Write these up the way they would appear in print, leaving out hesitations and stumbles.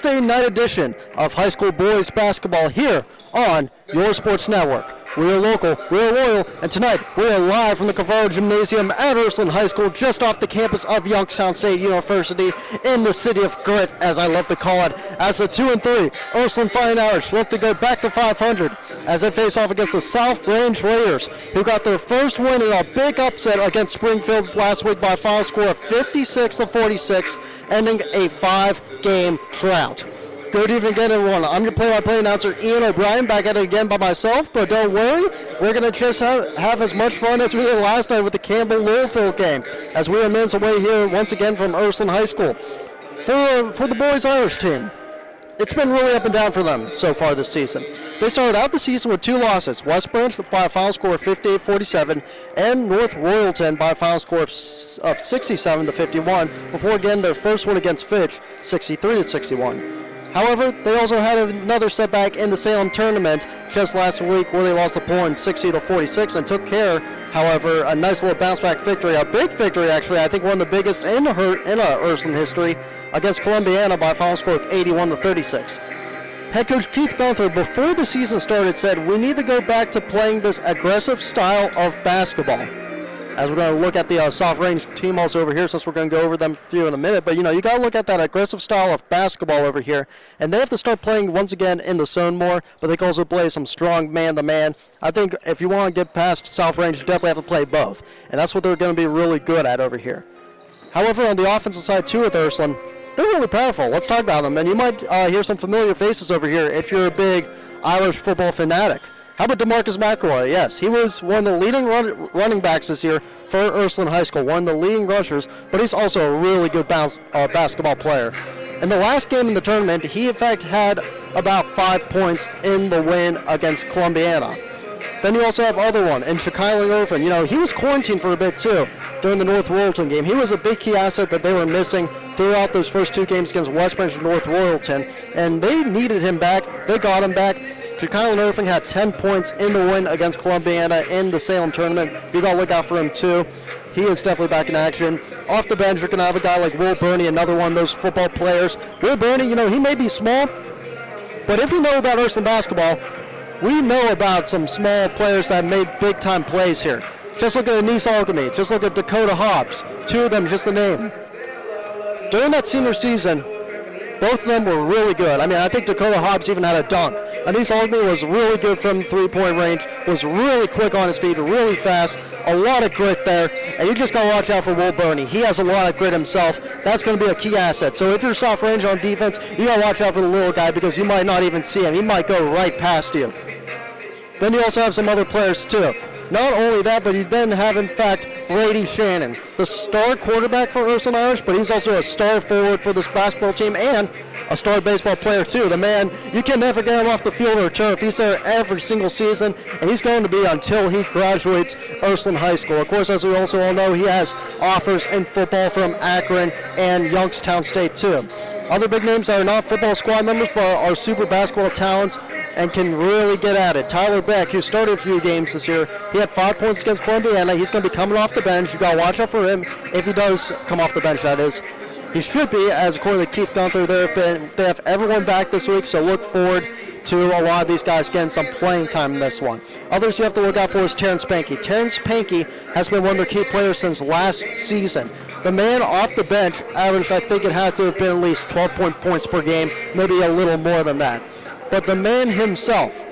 Wednesday night edition of high school boys basketball here on your sports network. We are local, we are loyal, and tonight we are live from the Cavaro Gymnasium at Ursuline High School, just off the campus of Youngstown State University in the city of grit, as I love to call it, as the 2-3 Ursuline Fighting Irish look to go back to 500 as they face off against the South Range Raiders, who got their first win in a big upset against Springfield last week by a final score of 56-46, ending a 5-game drought. Good evening again, everyone. I'm your play-by-play announcer, Ian O'Brien, back at it again by myself, but don't worry, we're going to just have as much fun as we did last night with the Campbell-Littlefield game, as we are minutes away here once again from Ursuline High School. For the boys Irish team, it's been really up and down for them so far this season. They started out the season with 2 losses, West Branch by a final score of 58-47, and North Royalton by a final score of 67-51, before again their first one against Fitch, 63-61. However, they also had another setback in the Salem tournament just last week, where they lost the point 60-46 and took care, however, a nice little bounce-back victory, a big victory actually, I think one of the biggest in Ursuline history, against Columbiana by a final score of 81-36. Head coach Keith Gunther, before the season started, said, we need to go back to playing this aggressive style of basketball. As we're going to look at the South Range team also over here, since we're going to go over them for you in a minute. But, you got to look at that aggressive style of basketball over here. And they have to start playing once again in the zone more, but they can also play some strong man-to-man. I think if you want to get past South Range, you definitely have to play both. And that's what they're going to be really good at over here. However, on the offensive side, too, with Ursuline, they're really powerful. Let's talk about them. And you might hear some familiar faces over here if you're a big Irish football fanatic. How about DeMarcus McElroy? Yes, he was one of the leading running backs this year for Ursuline High School, one of the leading rushers, but he's also a really good basketball player. In the last game in the tournament, he in fact had about 5 points in the win against Columbiana. Then you also have other one, and Shekylan Irvin. He was quarantined for a bit too during the North Royalton game. He was a big key asset that they were missing throughout those first 2 games against West Branch and North Royalton, and they needed him back. They got him back. Shekylan Irving had 10 points in the win against Columbiana in the Salem tournament. You got to look out for him too. He is definitely back in action. Off the bench, you're going to have a guy like Will Burney, another one of those football players. Will Burney, he may be small, but if you know about Ursuline basketball, we know about some small players that made big-time plays here. Just look at Anise Alchemy. Just look at Dakota Hobbs. 2 of them, just the name. During that senior season, both of them were really good. I think Dakota Hobbs even had a dunk. Anise Alchemy was really good from three-point range, was really quick on his feet, really fast, a lot of grit there, and you just got to watch out for Will Burney. He has a lot of grit himself. That's going to be a key asset. So if you're South Range on defense, you got to watch out for the little guy, because you might not even see him. He might go right past you. Then you also have some other players too. Not only that, but you then have, in fact, Brady Shannon, the star quarterback for Ursuline Irish, but he's also a star forward for this basketball team and a star baseball player, too. The man, you can never get him off the field or turf. He's there every single season, and he's going to be until he graduates Ursuline High School. Of course, as we also all know, he has offers in football from Akron and Youngstown State, too. Other big names that are not football squad members, but are super basketball talents and can really get at it. Tyler Beck, who started a few games this year, he had 5 points against Columbiana. He's going to be coming off the bench. You got to watch out for him if he does come off the bench, that is. He should be, as according to Keith Gunther, they have everyone back this week, so look forward to a lot of these guys getting some playing time in this one. Others you have to look out for is Terrence Pankey. Terrence Pankey has been one of their key players since last season. The man off the bench averaged, I think it had to have been at least 12 points per game, maybe a little more than that. But the man himself,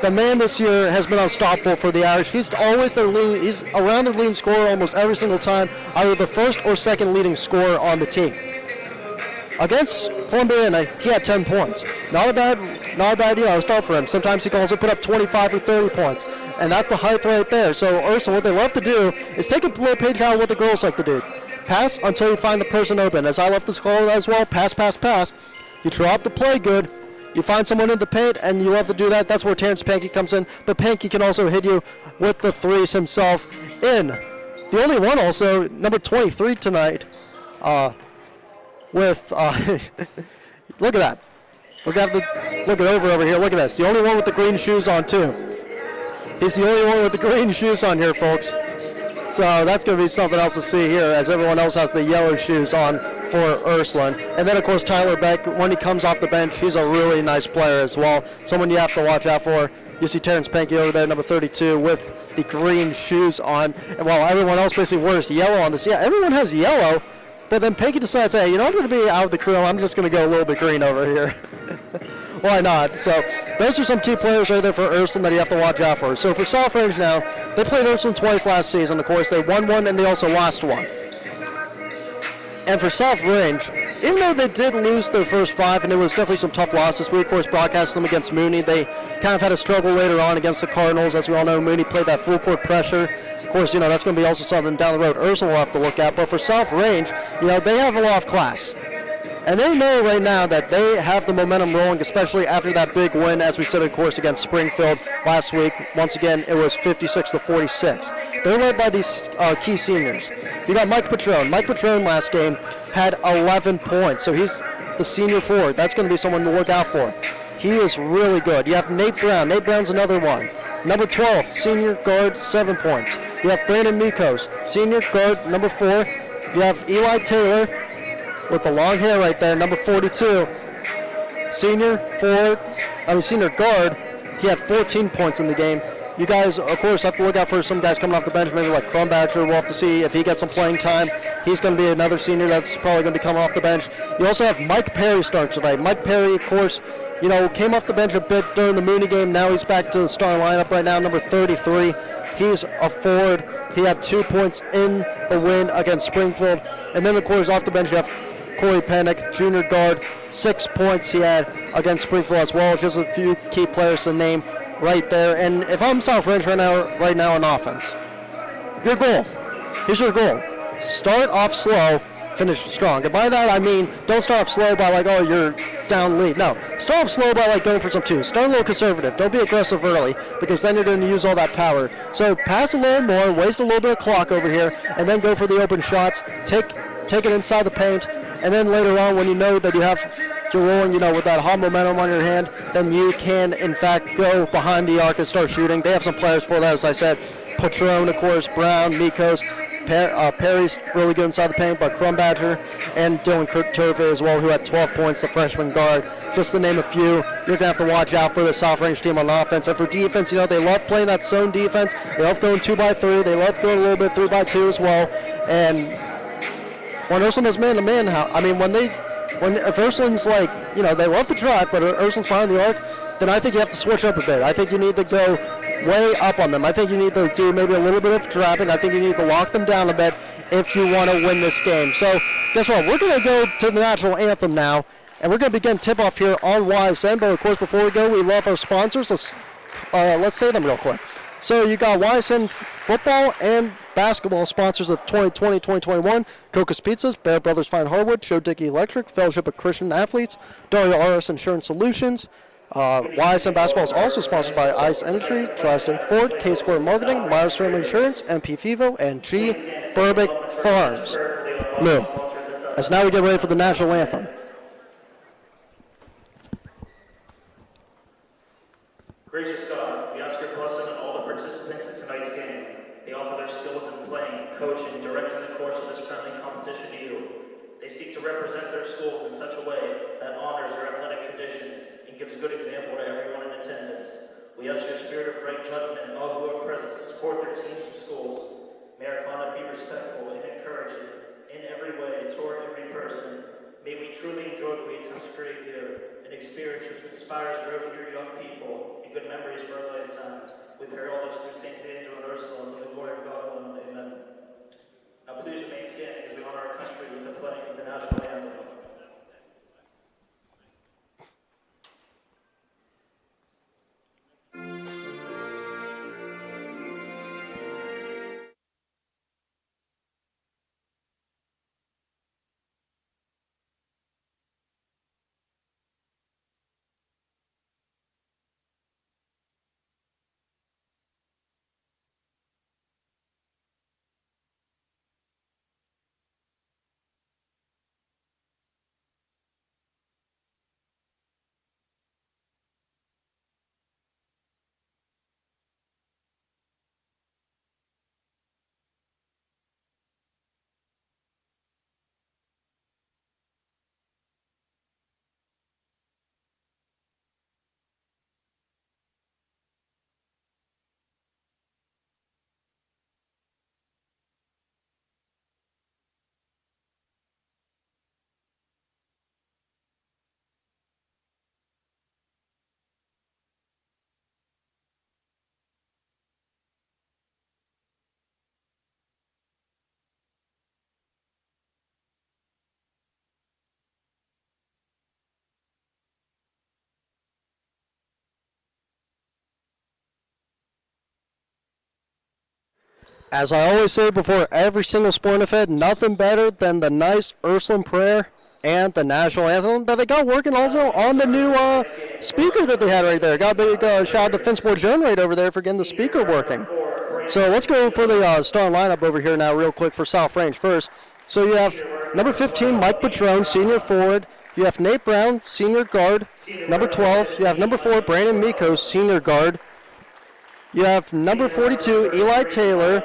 the man this year has been unstoppable for the Irish. He's always he's around the leading scorer almost every single time, either the first or second leading scorer on the team. Against Columbiana, he had 10 points. Not a bad start for him. Sometimes he can also put up 25 or 30 points. And that's the height right there. So Ursuline, what they love to do is take a little page out of what the girls like to do. Pass until you find the person open. As I love to call it as well, pass. You drop the play good. You find someone in the paint, and you love to do that. That's where Terrence Pankey comes in. But Pankey can also hit you with the threes himself in. The only one also, number 23 tonight, look at that. We're going to have to look it over here. Look at this. The only one with the green shoes on, too. He's the only one with the green shoes on here, folks. So that's going to be something else to see here, as everyone else has the yellow shoes on for Ursuline. And then, of course, Tyler Beck, when he comes off the bench, he's a really nice player as well. Someone you have to watch out for. You see Terrence Pankey over there, number 32, with the green shoes on. And while everyone else basically wears yellow on this, yeah, everyone has yellow. But then Pankey decides, hey, I'm going to be out of the crew. I'm just going to go a little bit green over here. Why not? So those are some key players right there for Ursuline that you have to watch out for. So for South Range now, they played Ursuline twice last season. Of course, they won one and they also lost one. And for South Range, even though they did lose their first 5, and it was definitely some tough losses, we of course broadcast them against Mooney. They kind of had a struggle later on against the Cardinals. As we all know, Mooney played that full court pressure. Of course, that's going to be also something down the road Ursuline will have to look at. But for South Range, they have a lot of class. And they know right now that they have the momentum rolling, especially after that big win, as we said, of course, against Springfield last week. Once again, it was 56-46. They're led by these key seniors. You got Mike Patrone. Mike Patrone last game had 11 points, so he's the senior forward. That's going to be someone to look out for. He is really good. You have Nate Brown. Nate Brown's another one. Number 12, senior guard, 7 points. You have Brandon Mikos, senior guard, number 4. You have Eli Taylor with the long hair right there, number 42. Senior guard. He had 14 points in the game. You guys, of course, have to look out for some guys coming off the bench, maybe like Crumbatcher. We'll have to see if he gets some playing time. He's going to be another senior that's probably going to be coming off the bench. You also have Mike Perry start tonight. Mike Perry, of course, came off the bench a bit during the Mooney game. Now he's back to the star lineup right now, number 33. He's a forward. He had 2 points in the win against Springfield. And then, of course, off the bench, you have Corey Panic, junior guard, 6 points he had against Springfield as well. Just a few key players to name right there. And if I'm South Range right now on offense, your goal, here's your goal. Start off slow, finish strong. And by that I mean don't start off slow by you're down lead. No, start off slow by going for some twos. Start a little conservative. Don't be aggressive early because then you're going to use all that power. So pass a little more, waste a little bit of clock over here, and then go for the open shots. Take it inside the paint, and then later on when you know that you're rolling, with that hot momentum on your hand, then you can in fact go behind the arc and start shooting. They have some players for that, as I said. Patron, of course, Brown, Mikos, Perry's really good inside the paint, but Crumbatcher and Dylan Turvey as well, who had 12 points, the freshman guard. Just to name a few, you're going to have to watch out for the South Range team on offense. And for defense, they love playing that zone defense. They love going 2x3. They love going a little bit 3x2 as well. And when Ursuline is man-to-man, if Ursuline's they love to drive, but Ursuline's behind the arc, then I think you have to switch up a bit. I think you need to go way up on them. I think you need to do maybe a little bit of driving. I think you need to lock them down a bit if you want to win this game. So guess what? We're going to go to the national anthem now, and we're going to begin tip-off here on YSN. But, of course, before we go, we love our sponsors. Let's say them real quick. So you got YSN football and basketball sponsors of 2020-2021, Coca's Pizzas, Bear Brothers Fine Hardwood, Joe Dickey Electric, Fellowship of Christian Athletes, Dario RS Insurance Solutions. YSN Basketball is also sponsored by Ice Industries, Tri-State Ford, K-Square Marketing, Myers Family Insurance, MP Vivo, and G. Burbick Farms. Lou, as now we get ready for the national anthem. Gracious God, we ask your blessing on all the participants in tonight's game. They offer their skills in playing, coaching, and directing the course of this friendly competition to you. They seek to represent their schools in such a way that honors your athletic traditions and gives a good example to everyone in attendance. We ask your spirit of right judgment and all who are present to support their teams and schools. May our conduct be respectful and encouraging in every way toward every person. May we truly enjoy what we attempt to create here, an experience which inspires growth to your young people and good memories for a lifetime. We pray all this through Saints Angel and Ursula, for the glory of God alone. Amen. Now please remain standing as we honor our country with the playing of the national anthem. As I always say before every single sporting event, nothing better than the nice Ursuline prayer and the national anthem that they got working also on the new speaker that they had right there. Got a big shout out to Finsport Joan right over there for getting the speaker working. So let's go for the starting lineup over here now real quick for South Range first. So you have number 15, Mike Patron, senior forward. You have Nate Brown, senior guard. Number 12, you have number 4, Brandon Mikos, senior guard. You have number 42, Eli Taylor.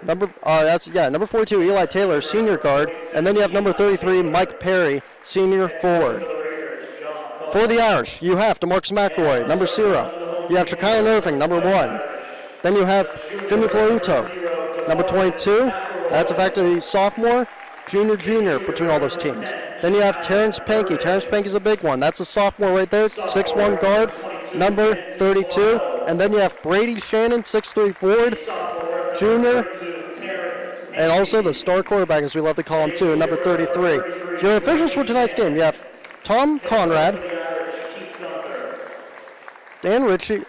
Number 42, Eli Taylor, senior guard. And then you have number 33, Mike Perry, senior forward. For the Irish, you have DeMarcus McElroy, number 0. You have Shakyle Irving, number 1. Then you have Finney Flauto, number 22. That's effectively sophomore, junior between all those teams. Then you have Terrence Pankey. Terrence Pankey's a big one. That's a sophomore right there, 6'1 guard, number 32. And then you have Brady Shannon, 6'3 forward, junior. And also the star quarterback, as we love to call him too, number 33. Your officials for tonight's game, you have Tom Conrad, Dan Ritchie,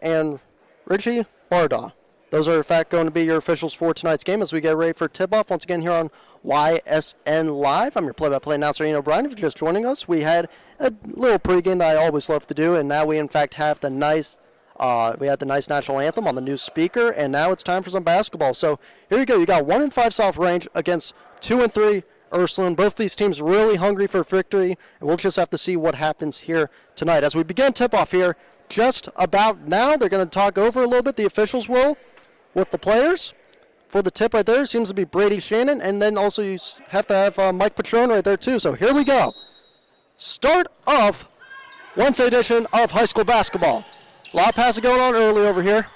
and Richie Bardaw. Those are, in fact, going to be your officials for tonight's game as we get ready for tip-off once again here on YSN Live. I'm your play-by-play announcer, Ian O'Brien. If you're just joining us, we had a little pregame that I always love to do, and now we, in fact, have the nice national anthem on the new speaker, and now it's time for some basketball. So here you go. You got 1-5 South Range against 2-3 Ursuline. Both these teams really hungry for victory, and we'll just have to see what happens here tonight. As we begin tip-off here, just about now, they're going to talk over a little bit, the officials will, with the players. For the tip right there, seems to be Brady Shannon, and then also you have to have Mike Patron right there too. So here we go. Start of Wednesday edition of high school basketball. A lot of passing going on early over here.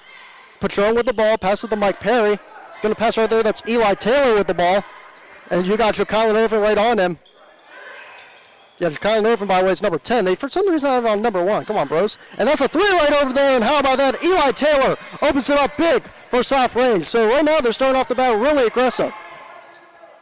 Patron with the ball, passes to Mike Perry. He's going to pass right there. That's Eli Taylor with the ball. And you got Ja'Kyle Irvin right on him. Yeah, Ja'Kyle Irvin, by the way, is number 10. They, for some reason, have it on number 1. Come on, bros. And that's a 3 right over there. And how about that? Eli Taylor opens it up big for South Range. So right now they're starting off the bat really aggressive.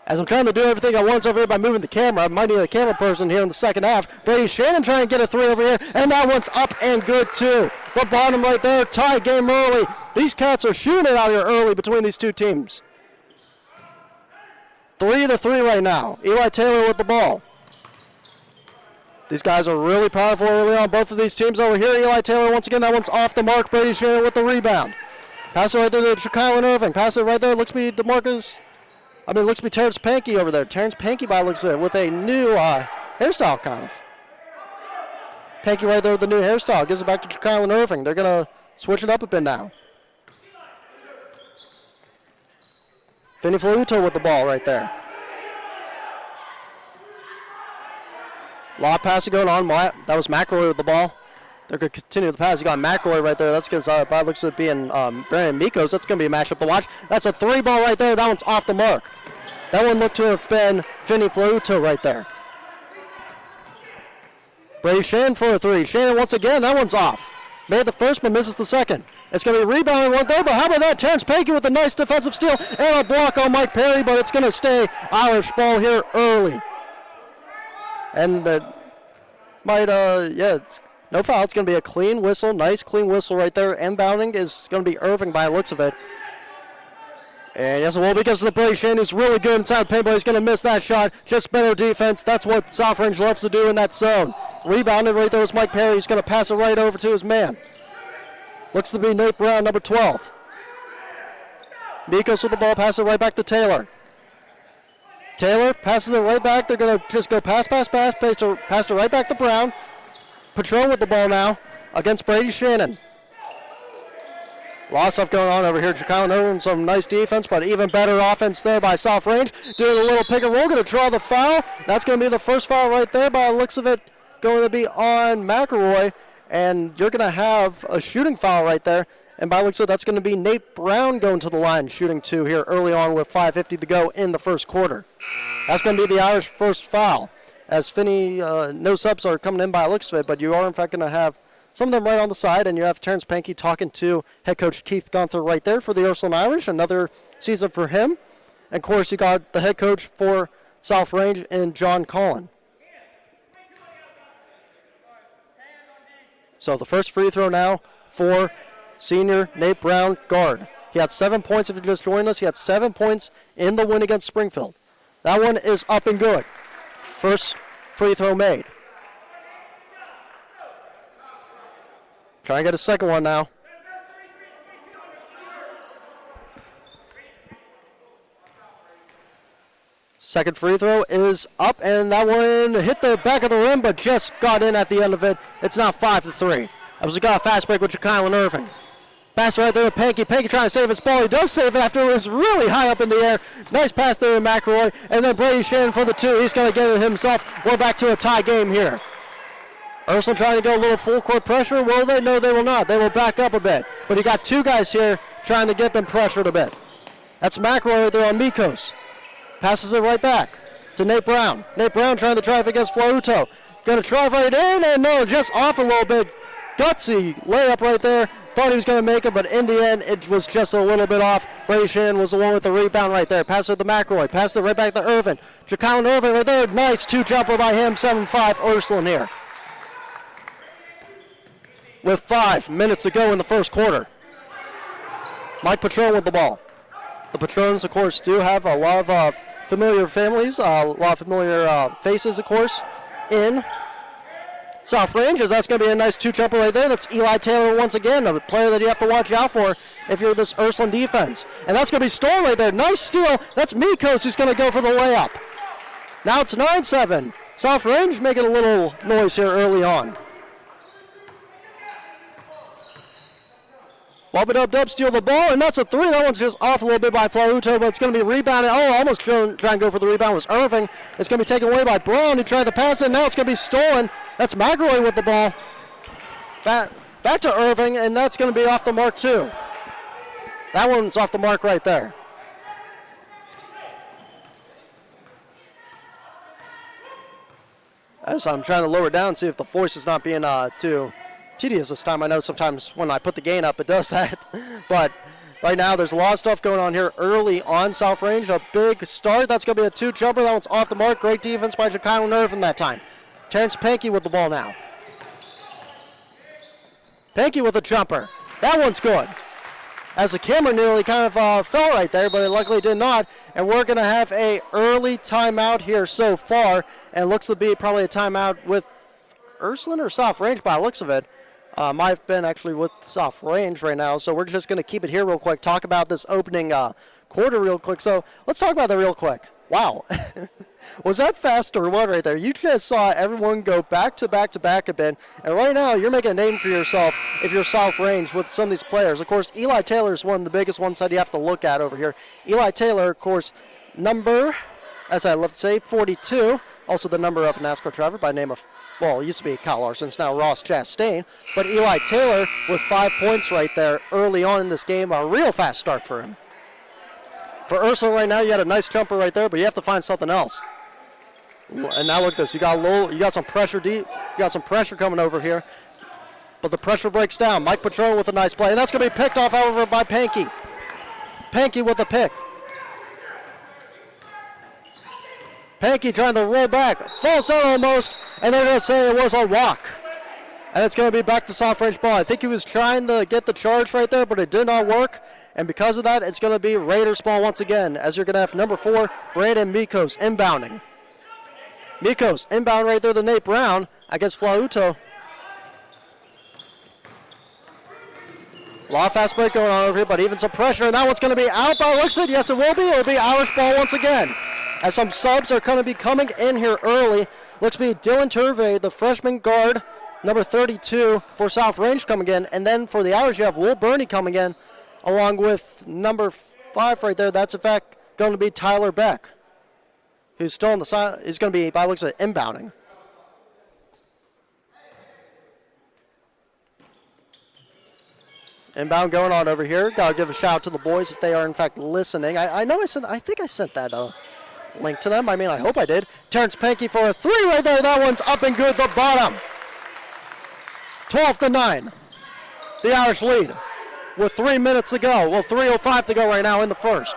As I'm trying to do everything at once over here by moving the camera, I might need a camera person here in the second half. Brady Shannon trying to get a 3 over here, and that one's up and good too. The bottom right there, tie game early. These Cats are shooting it out here early between these two teams. 3-3 right now. Eli Taylor with the ball. These guys are really powerful early on, both of these teams over here. Eli Taylor, once again, that one's off the mark. Brady Shannon with the rebound. Pass it right there to Ja'Kyle Irving. Pass it right there. Looks to be Terrence Pankey over there. Terrence Pankey, by looks of it, with a new hairstyle, kind of. Pankey right there with the new hairstyle. Gives it back to Ja'Kyle Irving. They're going to switch it up a bit now. Finney Flauto with the ball right there. A lot of passing going on. That was McElroy with the ball. They're going to continue the pass. You got McElroy right there. That's against, by looks of it being Brandon Mikos. That's going to be a matchup to watch. That's a 3 ball right there. That one's off the mark. That one looked to have been Finney Flauto right there. Brady Shannon for a 3. Shannon once again. That one's off. Made the first, but misses the second. It's going to be rebounding one there, but how about that? Terrence Pankey with a nice defensive steal and a block on Mike Perry, but it's going to stay Irish ball here early. And it's no foul. It's going to be a clean whistle, nice clean whistle right there. Inbounding is going to be Irving by the looks of it. And yes, it will because of the Brady Shannon, who's really good inside the paint, but he's going to miss that shot. Just better defense. That's what South Range loves to do in that zone. Rebounded right there was Mike Perry. He's going to pass it right over to his man. Looks to be Nate Brown, number 12. Mikos with the ball, passes it right back to Taylor. Taylor passes it right back. They're going to just go pass it right back to Brown. Patron with the ball now against Brady Shannon. A lot of stuff going on over here. Ja'Kyle Irvin, some nice defense, but even better offense there by South Range. Doing a little pick and roll, going to draw the foul. That's going to be the first foul right there by the looks of it. Going to be on McElroy, and you're going to have a shooting foul right there. And by the looks of it, that's going to be Nate Brown going to the line, shooting 2 here early on with 5:50 to go in the first quarter. That's going to be the Irish first foul. As Finney, no subs are coming in by the looks of it, but you are in fact going to have some of them right on the side, and you have Terrence Pankey talking to head coach Keith Gunther right there for the Ursuline Irish. Another season for him. And of course, you got the head coach for South Range and John Collin. So the first free throw now for Senior Nate Brown, guard. He had 7 points if you just joined us. He had 7 points in the win against Springfield. That one is up and good. First free throw made. Trying to get a second one now. Second free throw is up, and that one hit the back of the rim, but just got in at the end of it. It's now 5-3. That was a fast break with Kylan Irving. Pass right there to Panky. Panky trying to save his ball. He does save it after it was really high up in the air. Nice pass there to McElroy, and then Brady Shannon for the two. He's going to get it himself. We're back to a tie game here. Ursuline trying to go a little full court pressure. Will they? No, they will not. They will back up a bit. But you got two guys here trying to get them pressured a bit. That's McElroy right there on Mikos. Passes it right back to Nate Brown. Nate Brown trying to drive against Flauto. Going to drive right in, and no, just off a little bit. Gutsy layup right there. Thought he was going to make it, but in the end, it was just a little bit off. Brady Shannon was the one with the rebound right there. Pass it to McElroy. Pass it right back to Irvin. Jaquan Irvin right there. Nice two-jumper by him. 7-5 Ursuline here. With 5 minutes to go in the first quarter. Mike Patron with the ball. The Patrons, of course, do have a lot of familiar families, a lot of familiar faces, of course, in South Range, as that's going to be a nice two-jumper right there. That's Eli Taylor once again, a player that you have to watch out for if you're this Ursuline defense. And that's going to be stolen right there. Nice steal. That's Mikos who's going to go for the layup. Now it's 9-7. South Range making a little noise here early on. Dub, steal the ball, and that's a three. That one's just off a little bit by Flauto, but it's going to be rebounded. Oh, almost trying to go for the rebound was Irving. It's going to be taken away by Brown. He tried to pass it. Now it's going to be stolen. That's McElroy with the ball. Back to Irving, and that's going to be off the mark too. That one's off the mark right there. As I'm trying to lower down, see if the voice is not being too tedious this time. I know sometimes when I put the gain up, it does that. But right now, there's a lot of stuff going on here early on South Range. A big start. That's going to be a two-jumper. That one's off the mark. Great defense by Jaquan Irvin that time. Terrence Panky with the ball now. Panky with a jumper. That one's good. As the camera nearly kind of fell right there, but it luckily did not. And we're going to have a early timeout here so far. And looks to be probably a timeout with Ursuline or South Range by the looks of it. Might have been actually with South Range right now. So we're just going to keep it here real quick. Talk about this opening quarter real quick. So let's talk about that real quick. Wow. Was that fast or what right there? You just saw everyone go back to back to back a bit. And right now you're making a name for yourself if you're South Range with some of these players. Of course, Eli Taylor is one of the biggest ones that you have to look at over here. Eli Taylor, of course, number, as I love to say, 42. Also the number of a NASCAR driver by name of, well, it used to be Kyle Larson. It's now Ross Chastain. But Eli Taylor with 5 points right there early on in this game. A real fast start for him. For Ursuline right now, you had a nice jumper right there, but you have to find something else. And now look at this. You got some pressure deep. You got some pressure coming over here. But the pressure breaks down. Mike Patron with a nice play. And that's going to be picked off, however, by Panky. Panky with the pick. Panky trying to roll back. Falls out almost. And they're going to say it was a walk. And it's going to be back to South Range ball. I think he was trying to get the charge right there, but it did not work. And because of that, it's going to be Raiders ball once again, as you're going to have number 4, Brandon Mikos, inbounding. Mikos inbound right there to Nate Brown against Flauto. A lot of fast break going on over here, but even some pressure, and that one's going to be out by looks of it. Yes, it will be. It'll be Irish ball once again. As some subs are going to be coming in here early. Looks to be Dylan Turvey, the freshman guard, number 32 for South Range coming in. And then for the Irish, you have Will Burney coming in, along with number 5 right there. That's, in fact, going to be Tyler Beck, who's still on the side. He's going to be, by looks of it, inbounding. Inbound going on over here. Got to give a shout out to the boys if they are, in fact, listening. I think I sent that link to them. I mean, I hope I did. Terrence Panky for a 3 right there. That one's up and good, the bottom. 12-9. The Irish lead with 3 minutes to go. Well, 3:05 to go right now in the first.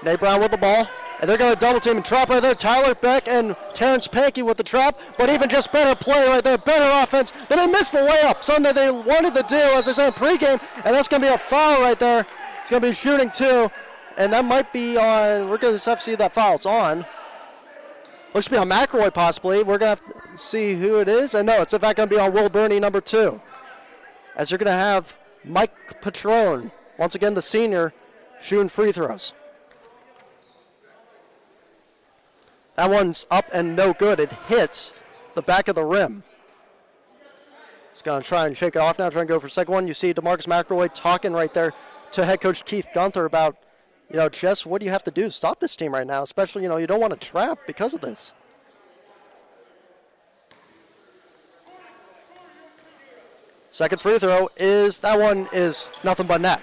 Nate Brown with the ball. And they're going to double team and trap right there. Tyler Beck and Terrence Pankey with the trap, but even just better play right there, better offense. But they missed the layup, something that they wanted to do, as I said in pregame, and that's going to be a foul right there. It's going to be shooting 2, and that might be on, we're going to have to see that foul. It's on. Looks to be on McElroy possibly. We're going to have to see who it is. And no, it's in fact going to be on Will Burney, number 2. As you're going to have Mike Patron, once again the senior, shooting free throws. That one's up and no good. It hits the back of the rim. He's going to try and shake it off now, trying to go for the second one. You see DeMarcus McElroy talking right there to head coach Keith Gunther about, Jess, what do you have to do to stop this team right now? Especially, you don't want to trap because of this. Second free throw that one is nothing but net.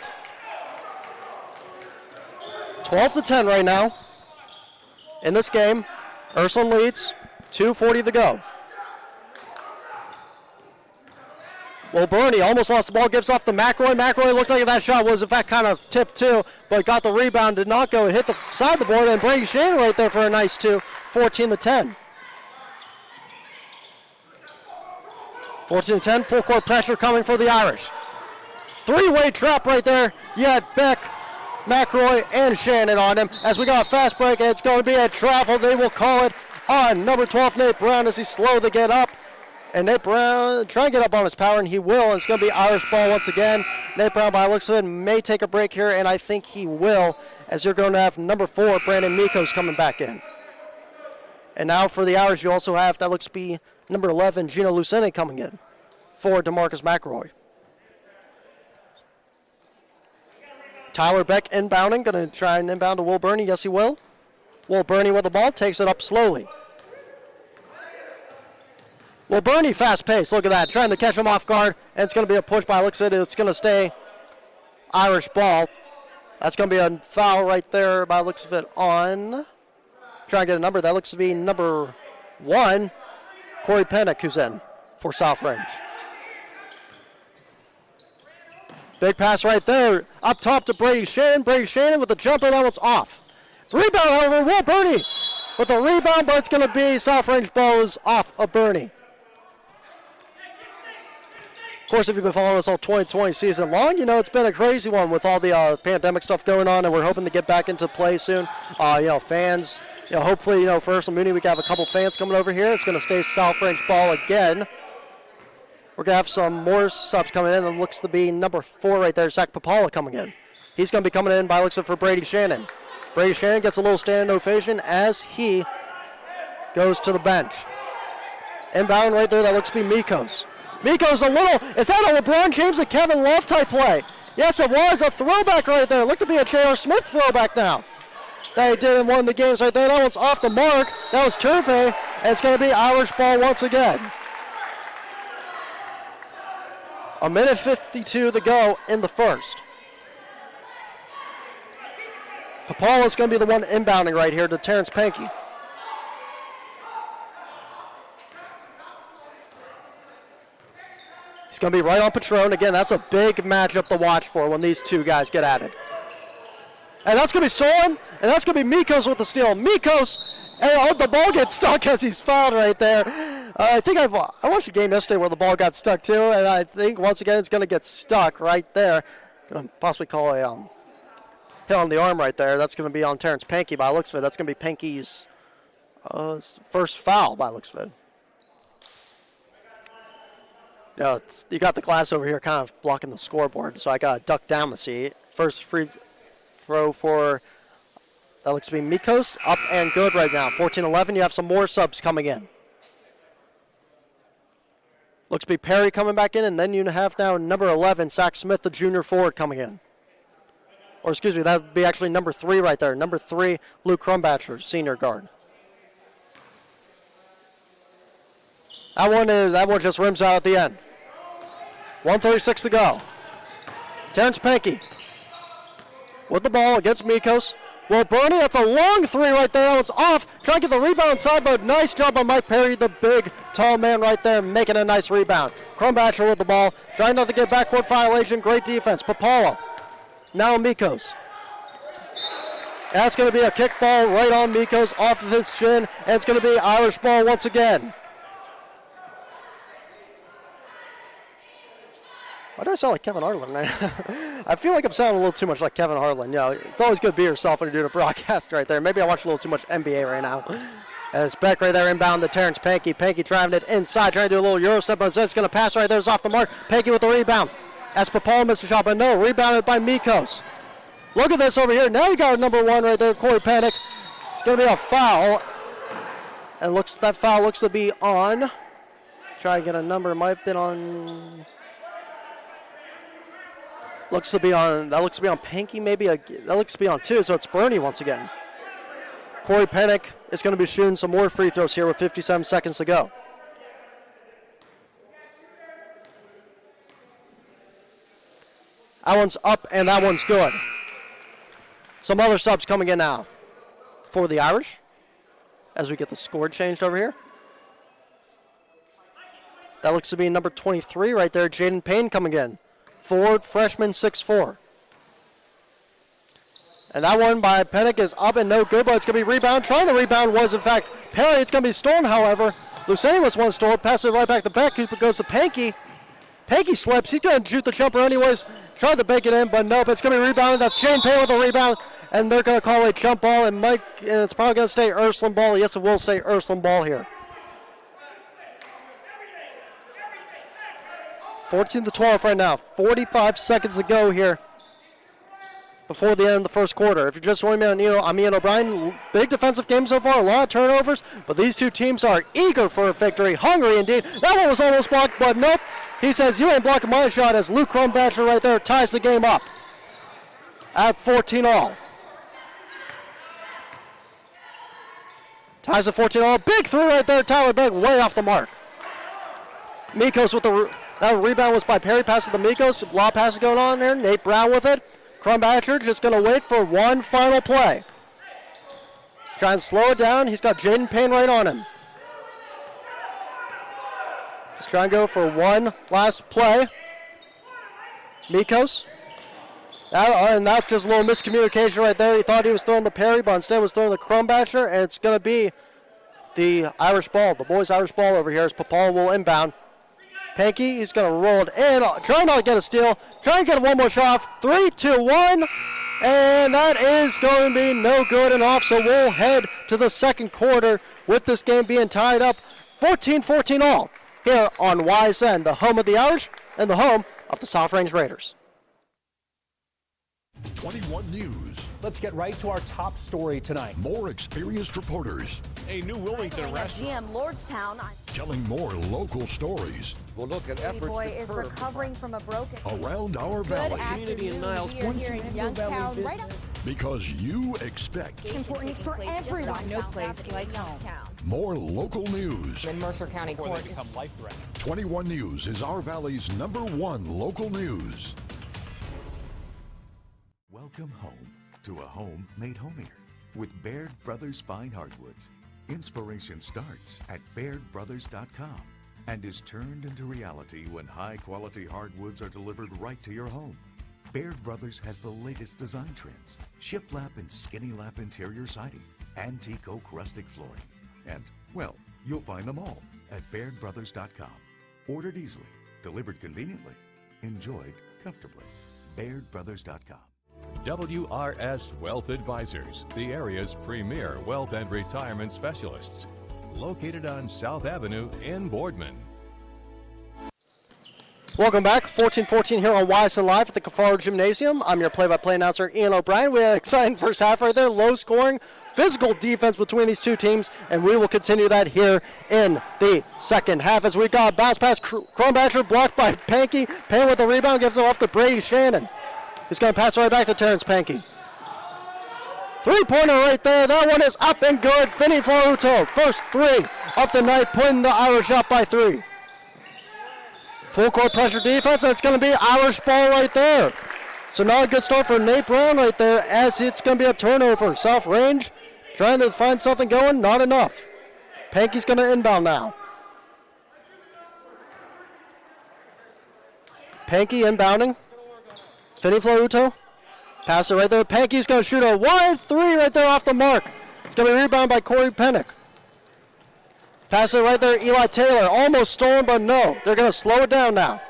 12-10 right now in this game. Ursuline leads, 2:40 to go. Well, Burney almost lost the ball, gives off to McElroy. McElroy looked like that shot was, in fact, kind of tipped too, but got the rebound, did not go. It hit the side of the board, and Brady Shannon right there for a nice 2, 14-10. 14-10, full court pressure coming for the Irish. Three-way trap right there. You had Beck, McElroy, and Shannon on him. As we got a fast break, it's going to be a travel. They will call it on number 12, Nate Brown, as he's slow to get up. And Nate Brown trying to get up on his power, and he will. And it's going to be Irish ball once again. Nate Brown, by the looks of it, may take a break here, and I think he will, as you're going to have number 4, Brandon Mikos, coming back in. And now for the Irish, you also have, that looks to be number 11, Gino Lucene, coming in for DeMarcus McElroy. Tyler Beck inbounding, going to try and inbound to Will Burney. Yes, he will. Will Burney with the ball, takes it up slowly. Will Burney fast pace, look at that, trying to catch him off guard, and it's going to be a push by looks at it. It's going to stay Irish ball. That's going to be a foul right there by looks of it on, trying to get a number. That looks to be number 1, Corey Pennick, who's in for South Range. Big pass right there, up top to Brady Shannon. Brady Shannon with the jumper, that one's off. Rebound, however, Will Burney with the rebound, but it's going to be South Range ball is off of Burney. Of course, if you've been following us all 2020 season long, it's been a crazy one with all the pandemic stuff going on, and we're hoping to get back into play soon. Fans, hopefully, for Ursuline Mooney, we can have a couple fans coming over here. It's going to stay South Range ball again. We're going to have some more subs coming in. It looks to be number 4 right there, Zach Papala, coming in. He's going to be coming in by looks of for Brady Shannon. Brady Shannon gets a little standing ovation as he goes to the bench. Inbound right there, that looks to be Mikos. Mikos is that a LeBron James and Kevin Love type play? Yes, it was a throwback right there. Looked to be a J.R. Smith throwback now. That he did in one of the games right there. That one's off the mark. That was Turfe, and it's going to be Irish ball once again. A minute 52 to go in the first. Papala's going to be the one inbounding right here to Terrence Pankey. He's going to be right on Patron. Again, that's a big matchup to watch for when these two guys get at it. And that's going to be stolen, and that's going to be Mikos with the steal. Mikos, and the ball gets stuck as he's fouled right there. I think I watched a game yesterday where the ball got stuck too, and I think once again it's going to get stuck right there. Going to possibly call a hit on the arm right there. That's going to be on Terrence Pankey by looks of it. That's going to be Pankey's first foul by looks of it. You got the glass over here kind of blocking the scoreboard, so I got to duck down to see. First free throw for, that looks to be Mikos, up and good right now. 14-11, you have some more subs coming in. Looks to be Perry coming back in, and then you have now number 11, Zach Smith, the junior forward, coming in. Or excuse me, that would be actually number 3 right there. Number 3, Luke Crumbatcher, senior guard. That one just rims out at the end. 1:36 to go. Terrence Pankey with the ball against Mikos. Well, Burney, that's a long 3 right there. That one's off. Trying to get the rebound inside, but nice job by Mike Perry, the big, tall man right there, making a nice rebound. Crumbatcher with the ball, trying not to get backcourt violation. Great defense. Papala. Now Mikos. That's going to be a kick ball right on Mikos off of his chin, and it's going to be Irish ball once again. Why do I sound like Kevin Harlan? I feel like I'm sounding a little too much like Kevin Harlan. You know, it's always good to be yourself when you're doing a broadcast right there. Maybe I watch a little too much NBA right now. As back right there inbound to Terrence Pankey. Pankey driving it inside, trying to do a little Euro step, but it's going to pass right there. It's off the mark. Pankey with the rebound. As Papal missed the shot, but no, rebounded by Mikos. Look at this over here. Now you got number 1 right there, Corey Panic. It's going to be a foul. And that foul looks to be on. Try to get a number. Might have been on. That looks to be on Pankey, maybe. That looks to be on 2, so it's Bernie once again. Corey Panic is going to be shooting some more free throws here with 57 seconds to go. That one's up, and that one's good. Some other subs coming in now for the Irish as we get the score changed over here. That looks to be number 23 right there, Jaden Payne coming in. Forward, freshman, 6'4". And that one by Pennick is up and no good, but it's going to be rebound. Trying to rebound was, in fact, Perry. It's going to be stolen, however. Luceni was one stolen, passes it right back to Beck, who goes to Pankey. Pankey slips. He's going to shoot the jumper anyways. Tried to bake it in, but nope. It's going to be rebounded. That's Jaden Payne with the rebound, and they're going to call it a jump ball, and it's probably going to stay Ursuline ball. Yes, it will say Ursuline ball here. 14-12 right now. 45 seconds to go here before the end of the first quarter. If you're just joining me, I'm Ian O'Brien. Big defensive game so far, a lot of turnovers, but these two teams are eager for a victory, hungry indeed. That one was almost blocked, but nope. He says, you ain't blocking my shot, as Luke Kronbacher right there ties the game up at 14-all. Ties at 14-all. Big three right there. Tyler Beck way off the mark. Mikos with that rebound was by Perry, passes to Mikos. Lob passes going on there. Nate Brown with it. Kronbacher just going to wait for one final play. Trying to slow it down. He's got Jaden Payne right on him. Just trying to go for one last play. Mikos. And that's just a little miscommunication right there. He thought he was throwing the Perry, but instead was throwing the Kronbacher, and it's going to be the Irish ball, the boys' Irish ball over here as Papal will inbound. Pankey, he's going to roll it in, trying not to get a steal, trying to get one more shot off. 3, 2, 1, and that is going to be no good and off, so we'll head to the second quarter with this game being tied up 14-14 all here on YSN, the home of the Irish and the home of the South Range Raiders. 21 News. Let's get right to our top story tonight. More experienced reporters. A new Wilmington restaurant. GM Lordstown. Telling more local stories. We'll look at efforts Boy to is curb recovering from a broken. Around our valley. Community in Niles. We are here in Youngstown, right up. Because you expect It's important for everyone. No place like home. more local news. In Mercer County Court. They become life-threatening. 21 News is our valley's #1 local news. Welcome home to a home made homier with Baird Brothers Fine Hardwoods. Inspiration starts at BairdBrothers.com and is turned into reality when high-quality hardwoods are delivered right to your home. Baird Brothers has the latest design trends, shiplap and skinny lap interior siding, antique oak rustic flooring, and, well, you'll find them all at BairdBrothers.com. Ordered easily, delivered conveniently, enjoyed comfortably. BairdBrothers.com. WRS Wealth Advisors, the area's premier wealth and retirement specialists. Located on South Avenue in Boardman. Welcome back, 14-14 here on YSN Live at the Cafaro Gymnasium. I'm your play-by-play announcer, Ian O'Brien. We had an exciting first half right there, low scoring, physical defense between these two teams, and we will continue that here in the second half as we got a bounce pass, Kronbacher blocked by Pankey. Payne with the rebound, gives it off to Brady Shannon. He's going to pass it right back to Terrence Pankey. Three-pointer right there. That one is up and good. Finney Faruto, first three of the night, putting the Irish up by 3. Full court pressure defense, and it's going to be Irish ball right there. So not a good start for Nate Brown right there, as it's going to be a turnover. South Range trying to find something going, not enough. Pankey's going to inbound now. Pankey inbounding. Finney Flauto Pass it right there. Panky's going to shoot a wide three right there off the mark. It's going to be rebounded by Corey Pennick. Pass it right there. Eli Taylor almost stolen, but no. They're going to slow it down now.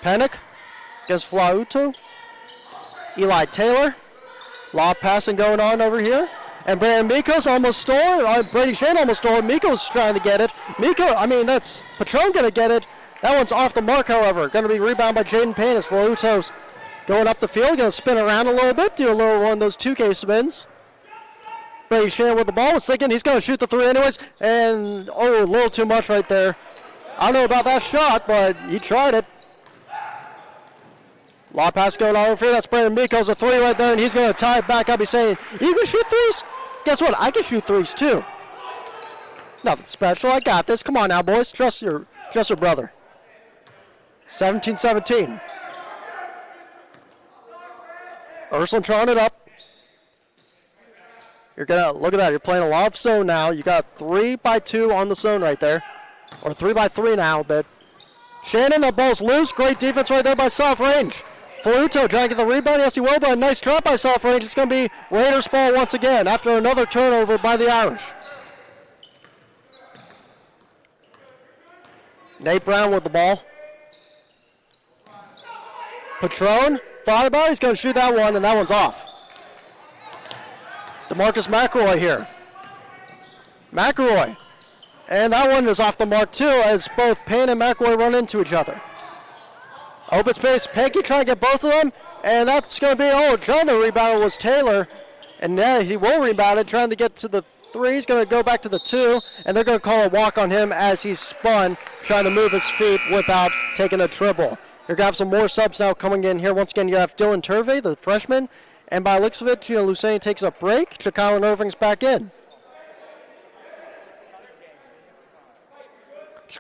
Pennick against Flauto. Eli Taylor. Lob passing going on over here. And Brandon Mikos almost stole it. Brady Shane almost stole it. Mikos trying to get it. That's Patron going to get it. That one's off the mark, however. Going to be rebounded by Jaden Payne as Flauto's going up the field. Going to spin around a little bit. Do a little one of those 2K spins. Brady Shane with the ball was thinking he's going to shoot the three anyways. And, a little too much right there. I don't know about that shot, but he tried it. Lob pass going on over here. That's Brandon Mikos, a three right there, and he's going to tie it back up. He's saying, you can shoot threes? Guess what? I can shoot threes too. Nothing special. I got this. Come on now, boys. Trust your brother. 17-17. Ursuline trying it up. You're going to, look at that. You're playing a lot of zone now. You got 3x2 on the zone right there. Or 3x3 now a bit. Shannon, the ball's loose. Great defense right there by Soft Range. Flauto trying to get the rebound. Yes, he will, but a nice drop by Soft Range. It's going to be Raiders ball once again after another turnover by the Irish. Nate Brown with the ball. Patron thought about it. He's going to shoot that one, and that one's off. DeMarcus McElroy here. McElroy. And that one is off the mark, too, as both Payne and McElroy run into each other. Open space, Panky trying to get both of them, and that's going to be, trying to rebound was Taylor. And now he will rebound it, trying to get to the three. He's going to go back to the two, and they're going to call a walk on him as he spun, trying to move his feet without taking a dribble. You're going to have some more subs now coming in here. Once again, you have Dylan Turvey, the freshman, and by the looks of it, Lucene takes a break. Kylan Irving's back in.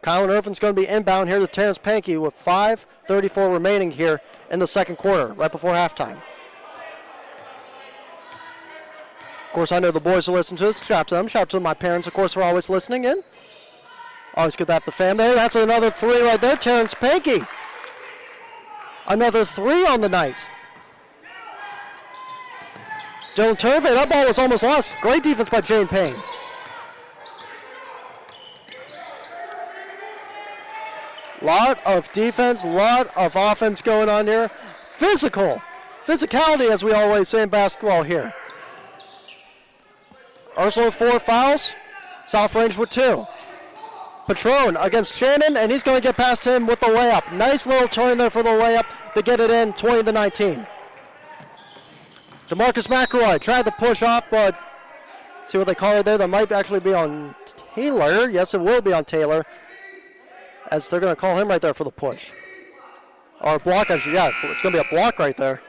Kylan Irvin's going to be inbound here to Terrence Panky with 5:34 remaining here in the second quarter, right before halftime. Of course, I know the boys will listen to this. Shout out to them. Shout out to my parents, of course, for always listening in. Always good to have the fam there. That's another three right there, Terrence Panky. Another three on the night. Dylan Turvey, that ball was almost lost. Great defense by Jane Payne. Lot of defense, lot of offense going on here. Physicality, as we always say in basketball here. Ursuline 4 fouls, South Range with 2. Patron against Shannon, and he's going to get past him with the layup. Nice little turn there for the layup to get it in, 20-19. DeMarcus McElroy tried to push off, but see what they call it there. That might actually be on Taylor. Yes, it will be on Taylor, as they're going to call him right there for the push. Or block, actually, yeah, it's going to be a block right there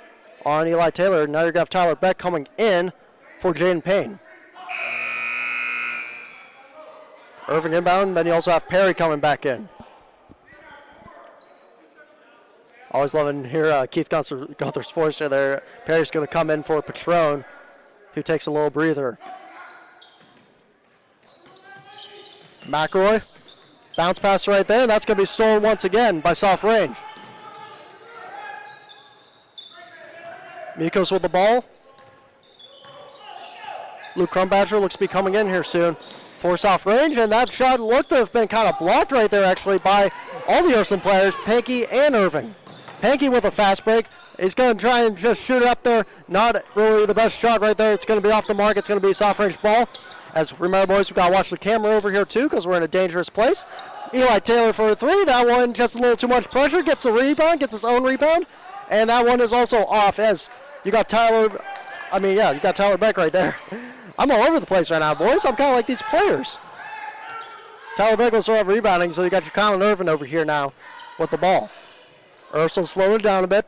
on Eli Taylor. Now you're going to have Tyler Beck coming in for Jaden Payne. Irving inbound, then you also have Perry coming back in. Always loving to hear Keith Gunther's voice there. Perry's going to come in for Patron, who takes a little breather. McElroy. Bounce pass right there, and that's going to be stolen once again by Soft Range. Mikos with the ball. Luke Crumbatcher looks to be coming in here soon for Soft Range, and that shot looked to have been kind of blocked right there actually by all the Ursuline players, Panky and Irving. Panky with a fast break. He's going to try and just shoot it up there. Not really the best shot right there. It's going to be off the mark. It's going to be a Soft Range ball. As remember, boys, we've got to watch the camera over here, too, because we're in a dangerous place. Eli Taylor for a three. That one just a little too much pressure. Gets a rebound, gets his own rebound. And that one is also off as you got Tyler Beck right there. I'm all over the place right now, boys. I'm kind of like these players. Tyler Beck will still have rebounding, so you got your Colin Irvin over here now with the ball. Ursuline slowing it down a bit.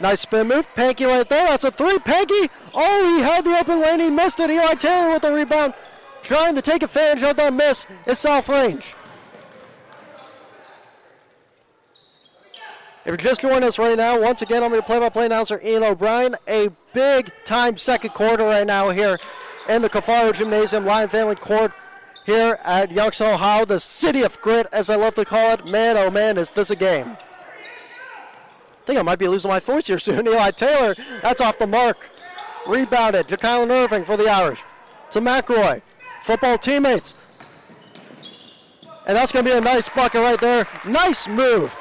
Nice spin move. Panky right there. That's a three. Panky. Oh, he had the open lane. He missed it. Eli Taylor with the rebound. Trying to take advantage of that miss is South Range. If you're just joining us right now, once again, I'm your play-by-play announcer, Ian O'Brien. A big-time second quarter right now here in the Cafaro Gymnasium Lion Family Court here at Youngstown, Ohio, the city of grit, as I love to call it. Man, oh man, is this a game. I think I might be losing my voice here soon. Eli Taylor, that's off the mark. Rebounded. Ja'Kylan Irving for the Irish. To McRoy. Football teammates. And that's going to be a nice bucket right there. Nice move.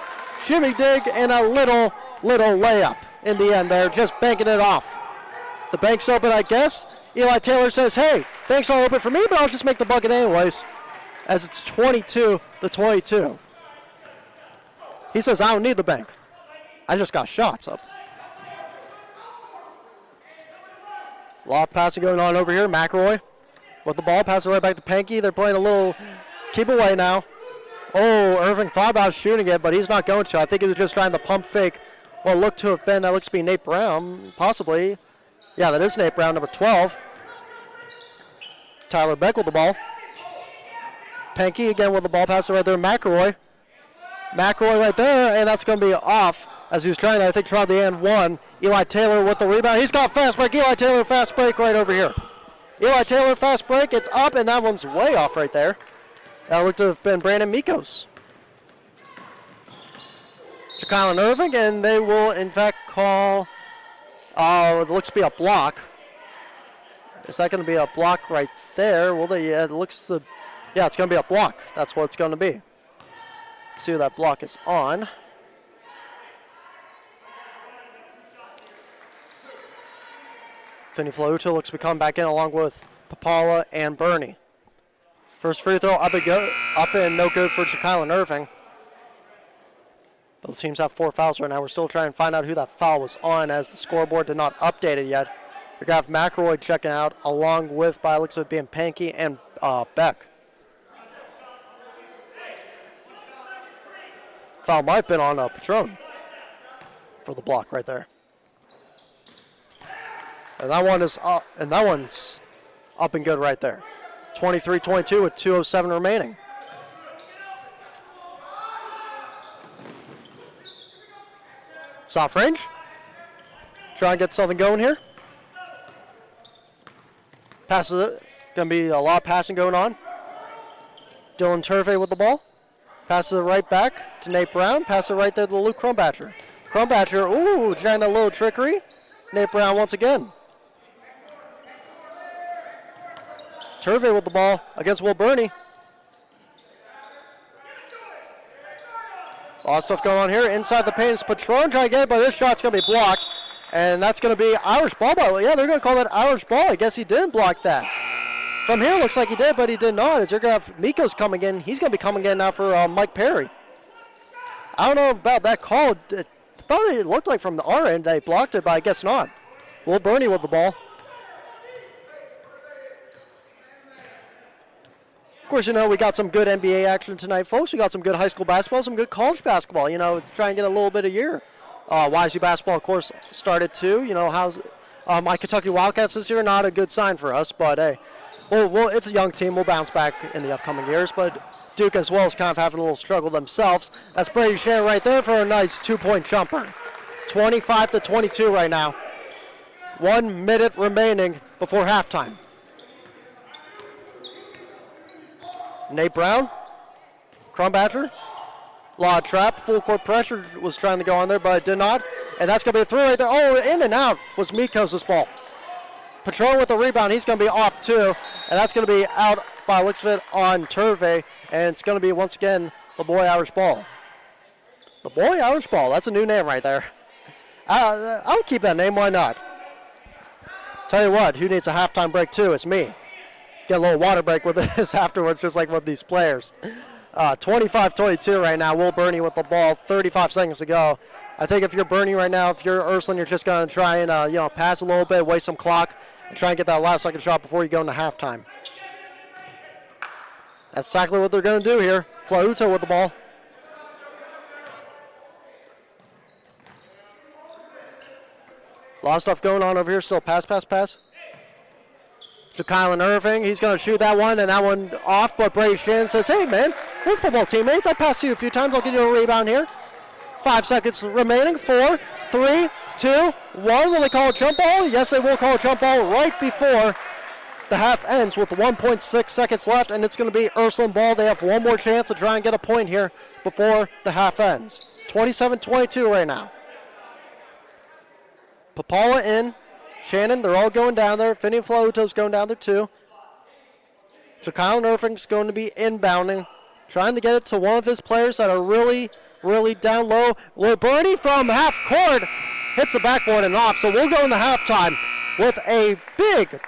Shimmy dig and a little layup in the end there. Just banking it off. The bank's open, I guess. Eli Taylor says, hey, bank's not open for me, but I'll just make the bucket anyways. As it's 22-22. He says, I don't need the bank. I just got shots up. A lot of passing going on over here. McRoy with the ball, passing right back to Pankey. They're playing a little keep away now. Oh, Irving thought about shooting it, but he's not going to. I think he was just trying to pump fake what looked to have been, that looks to be Nate Brown, possibly. Yeah, that is Nate Brown, number 12. Tyler Beck with the ball. Pankey again with the ball, passing right there. McRoy right there, and that's going to be off as he was trying to, I think, try the and one. Eli Taylor with the rebound. He's got fast break. Eli Taylor fast break right over here. Eli Taylor fast break. It's up, and that one's way off right there. That looked to have been Brandon Mikos. Ja'Kylan Irving, and they will, in fact, call, it looks to be a block. Is that going to be a block right there? Well, yeah, it looks to, yeah, it's going to be a block. That's what it's going to be. See who that block is on. Finney Flauta looks to be coming back in along with Papala and Bernie. First free throw up and no good for Ja'Kylan Irving. Both teams have 4 fouls right now. We're still trying to find out who that foul was on as the scoreboard did not update it yet. We're going to have McRoy checking out along with, by looks of it being Pankey and Beck. Foul might have been on Patron for the block right there. And that one is up, and that one's up and good right there. 23-22 with 2:07 remaining. Soft range. Try and get something going here. Passes it. Going to be a lot of passing going on. Dylan Turvey with the ball. Passes it right back to Nate Brown. Passes it right there to Luke Crumbatcher. Crumbatcher, ooh, trying a little trickery. Nate Brown once again. Turvey with the ball against Will Burney. A lot of stuff going on here. Inside the paint is Patron trying to get it, but this shot's going to be blocked. And that's going to be Irish ball. Yeah, they're going to call that Irish ball. I guess he didn't block that. From here, looks like he did, but he did not. As you're going to have Mikos coming in. He's going to be coming in now for Mike Perry. I don't know about that call. I thought it looked like from our end they blocked it, but I guess not. Will Burney with the ball. Of course, you know, we got some good NBA action tonight, folks. We got some good high school basketball, some good college basketball. You know, it's trying to get a little bit of year. YSU basketball, of course, started too. You know, how's my Kentucky Wildcats this year? Not a good sign for us, but hey, well, it's a young team. We'll bounce back in the upcoming years, but Duke as well is kind of having a little struggle themselves. That's Brady Shan right there for a nice 2-point jumper. 25-22 right now. 1 minute remaining before halftime. Nate Brown, Crumbatcher, law trap, full court pressure was trying to go on there, but it did not. And that's going to be a three right there. Oh, in and out was Mikos' ball. Patron with the rebound. He's going to be off too. And that's going to be out by looks of it on Turvey. And it's going to be once again the boy Irish ball. The boy Irish ball. That's a new name right there. I'll keep that name. Why not? Tell you what, who needs a halftime break too? It's me. Get a little water break with this afterwards, just like with these players. 25-22 right now. Will Burney with the ball. 35 seconds to go. I think if you're Burney right now, if you're Ursuline, you're just going to try and pass a little bit, waste some clock, and try and get that last second shot before you go into halftime. That's exactly what they're going to do here. Flauta with the ball. A lot of stuff going on over here still. Pass. Ja'Kylan Irving, he's going to shoot that one, and that one off, but Brady Shannon says, hey, man, we're football teammates. I passed you a few times. I'll give you a rebound here. 5 seconds remaining. 4, 3, 2, 1. Will they call a jump ball? Yes, they will call a jump ball right before the half ends with 1.6 seconds left, and it's going to be Ursuline ball. They have one more chance to try and get a point here before the half ends. 27-22 right now. Papala in. Shannon, they're all going down there. Finney Flauto's going down there too. So Kyle Nerfing's going to be inbounding, trying to get it to one of his players that are really, really down low. Bernie from half court hits the backboard and off. So we'll go into halftime with a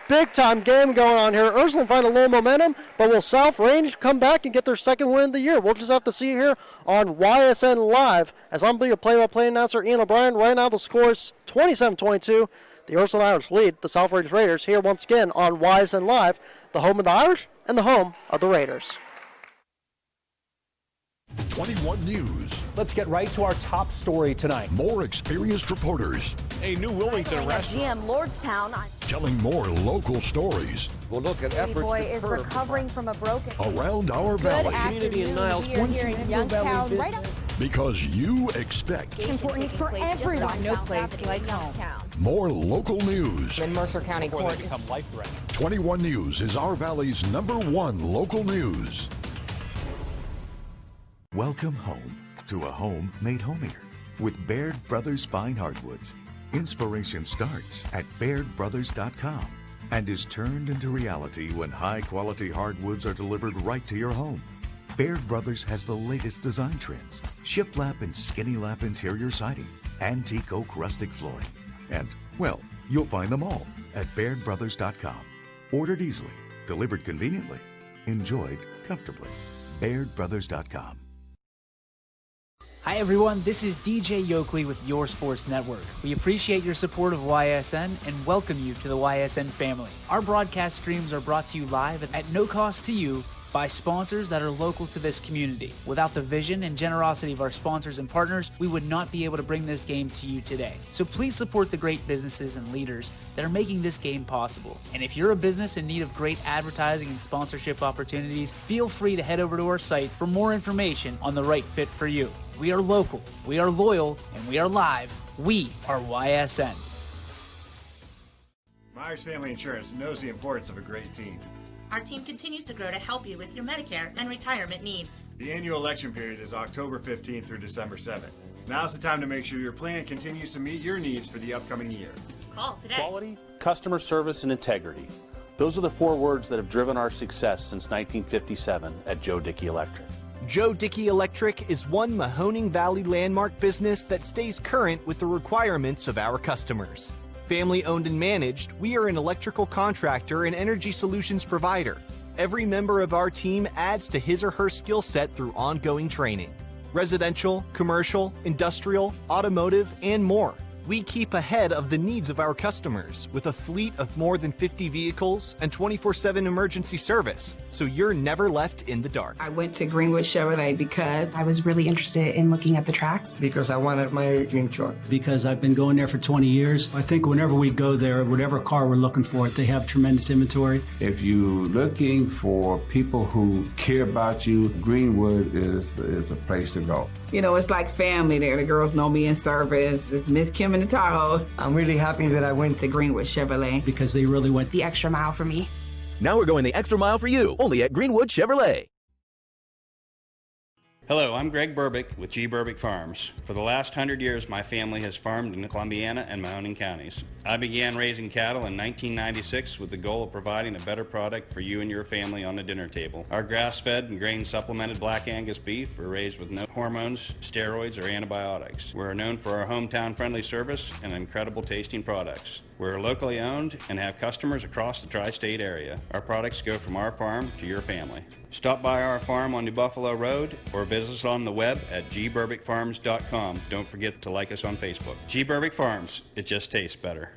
big time game going on here. Ursuline find a little momentum, but will South Range come back and get their second win of the year? We'll just have to see here on YSN Live. As I'm being a play-by-play announcer, Ian O'Brien. Right now the score is 27-22. The Ursuline Irish lead the South Range Raiders here once again on YSN Live, the home of the Irish and the home of the Raiders. 21 News. Let's get right to our top story tonight. More experienced reporters A new Wilmington At restaurant. GM Lordstown. telling more local stories We'll look at Baby efforts boy to is curb recovering from a broken around our Good valley. afternoon. We are here in Youngstown, right up. Because you expect It's important for everyone. No place like home. more local news. In Mercer County Before they Court. become life-threatening. 21 News is our valley's #1 local news. Welcome home to a home made homier with Baird Brothers Fine Hardwoods. Inspiration starts at BairdBrothers.com and is turned into reality when high-quality hardwoods are delivered right to your home. Baird Brothers has the latest design trends, shiplap and skinny lap interior siding, antique oak rustic flooring, and, well, you'll find them all at BairdBrothers.com. Ordered easily, delivered conveniently, enjoyed comfortably. BairdBrothers.com. Hi everyone, this is DJ Yoakley with Your Sports Network. We appreciate your support of YSN and welcome you to the YSN family. Our broadcast streams are brought to you live at no cost to you by sponsors that are local to this community. Without the vision and generosity of our sponsors and partners, we would not be able to bring this game to you today. So please support the great businesses and leaders that are making this game possible. And if you're a business in need of great advertising and sponsorship opportunities, feel free to head over to our site for more information on the right fit for you. We are local, we are loyal, and we are live. We are YSN. Myers Family Insurance knows the importance of a great team. Our team continues to grow to help you with your Medicare and retirement needs. The annual election period is October 15th through December 7th. Now's the time to make sure your plan continues to meet your needs for the upcoming year. Call today. Quality, customer service, and integrity. Those are the 4 words that have driven our success since 1957 at Joe Dickey Electric. Joe Dickey Electric is one Mahoning Valley landmark business that stays current with the requirements of our customers. Family owned and managed, we are an electrical contractor and energy solutions provider. Every member of our team adds to his or her skill set through ongoing training. Residential, commercial, industrial, automotive, and more. We keep ahead of the needs of our customers with a fleet of more than 50 vehicles and 24/7 emergency service, so you're never left in the dark. I went to Greenwood Chevrolet because I was really interested in looking at the tracks. Because I wanted my dream truck. Because I've been going there for 20 years. I think whenever we go there, whatever car we're looking for, they have tremendous inventory. If you're looking for people who care about you, Greenwood is a place to go. You know, it's like family there. The girls know me in service. It's Miss Kim in the Tahoe. I'm really happy that I went to Greenwood Chevrolet. Because they really went the extra mile for me. Now we're going the extra mile for you, only at Greenwood Chevrolet. Hello, I'm Greg Burbick with G. Burbick Farms. For the last 100 years, my family has farmed in Columbiana and Mahoning counties. I began raising cattle in 1996 with the goal of providing a better product for you and your family on the dinner table. Our grass-fed and grain-supplemented Black Angus beef are raised with no hormones, steroids, or antibiotics. We're known for our hometown-friendly service and incredible tasting products. We're locally owned and have customers across the tri-state area. Our products go from our farm to your family. Stop by our farm on New Buffalo Road or visit us on the web at gburbickfarms.com. Don't forget to like us on Facebook. G. Burbick Farms, it just tastes better.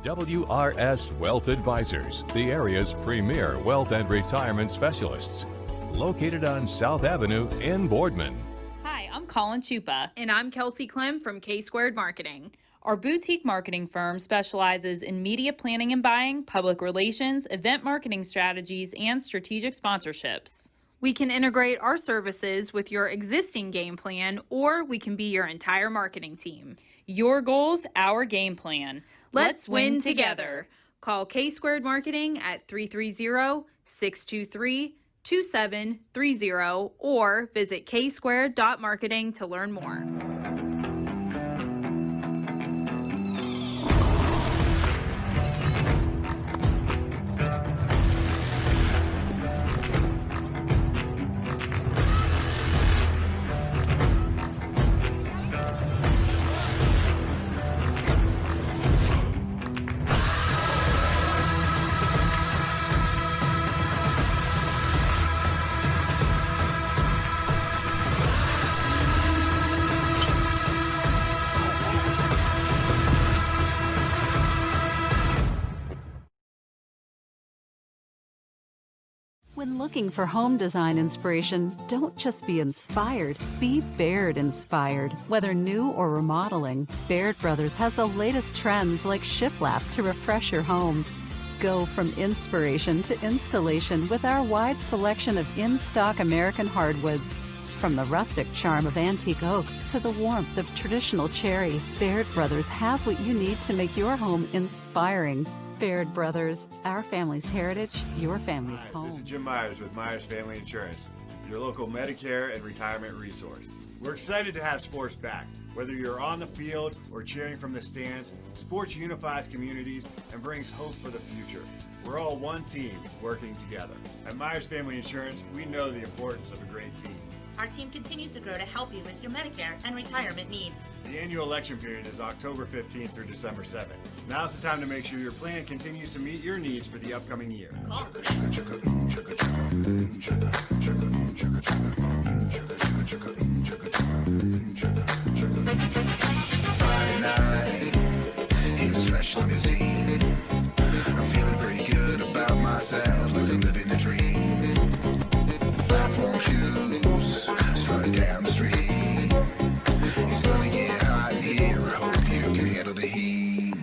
WRS Wealth Advisors, the area's premier wealth and retirement specialists. Located on South Avenue in Boardman. Hi, I'm Colin Chupa. And I'm Kelsey Clem from K-Squared Marketing. Our boutique marketing firm specializes in media planning and buying, public relations, event marketing strategies, and strategic sponsorships. We can integrate our services with your existing game plan, or we can be your entire marketing team. Your goals, our game plan. Let's win together. Call K-Squared Marketing at 330-623-2730 or visit ksquared.marketing to learn more. When looking for home design inspiration, don't just be inspired, be Baird inspired. Whether new or remodeling, Baird Brothers has the latest trends like shiplap to refresh your home. Go from inspiration to installation with our wide selection of in-stock American hardwoods. From the rustic charm of antique oak to the warmth of traditional cherry, Baird Brothers has what you need to make your home inspiring. Baird Brothers, our family's heritage, your family's home. This is Jim Myers with Myers Family Insurance, your local Medicare and retirement resource. We're excited to have sports back. Whether you're on the field or cheering from the stands, sports unifies communities and brings hope for the future. We're all one team working together. At Myers Family Insurance, we know the importance of a great team. Our team continues to grow to help you with your Medicare and retirement needs. The annual election period is October 15th through December 7th. Now's the time to make sure your plan continues to meet your needs for the upcoming year. Friday night, in a stretch limousine. I'm feeling pretty good about myself, like I'm living the dream. Platform shoes, strutting down the street. It's gonna get hot in here, I hope you can handle the heat.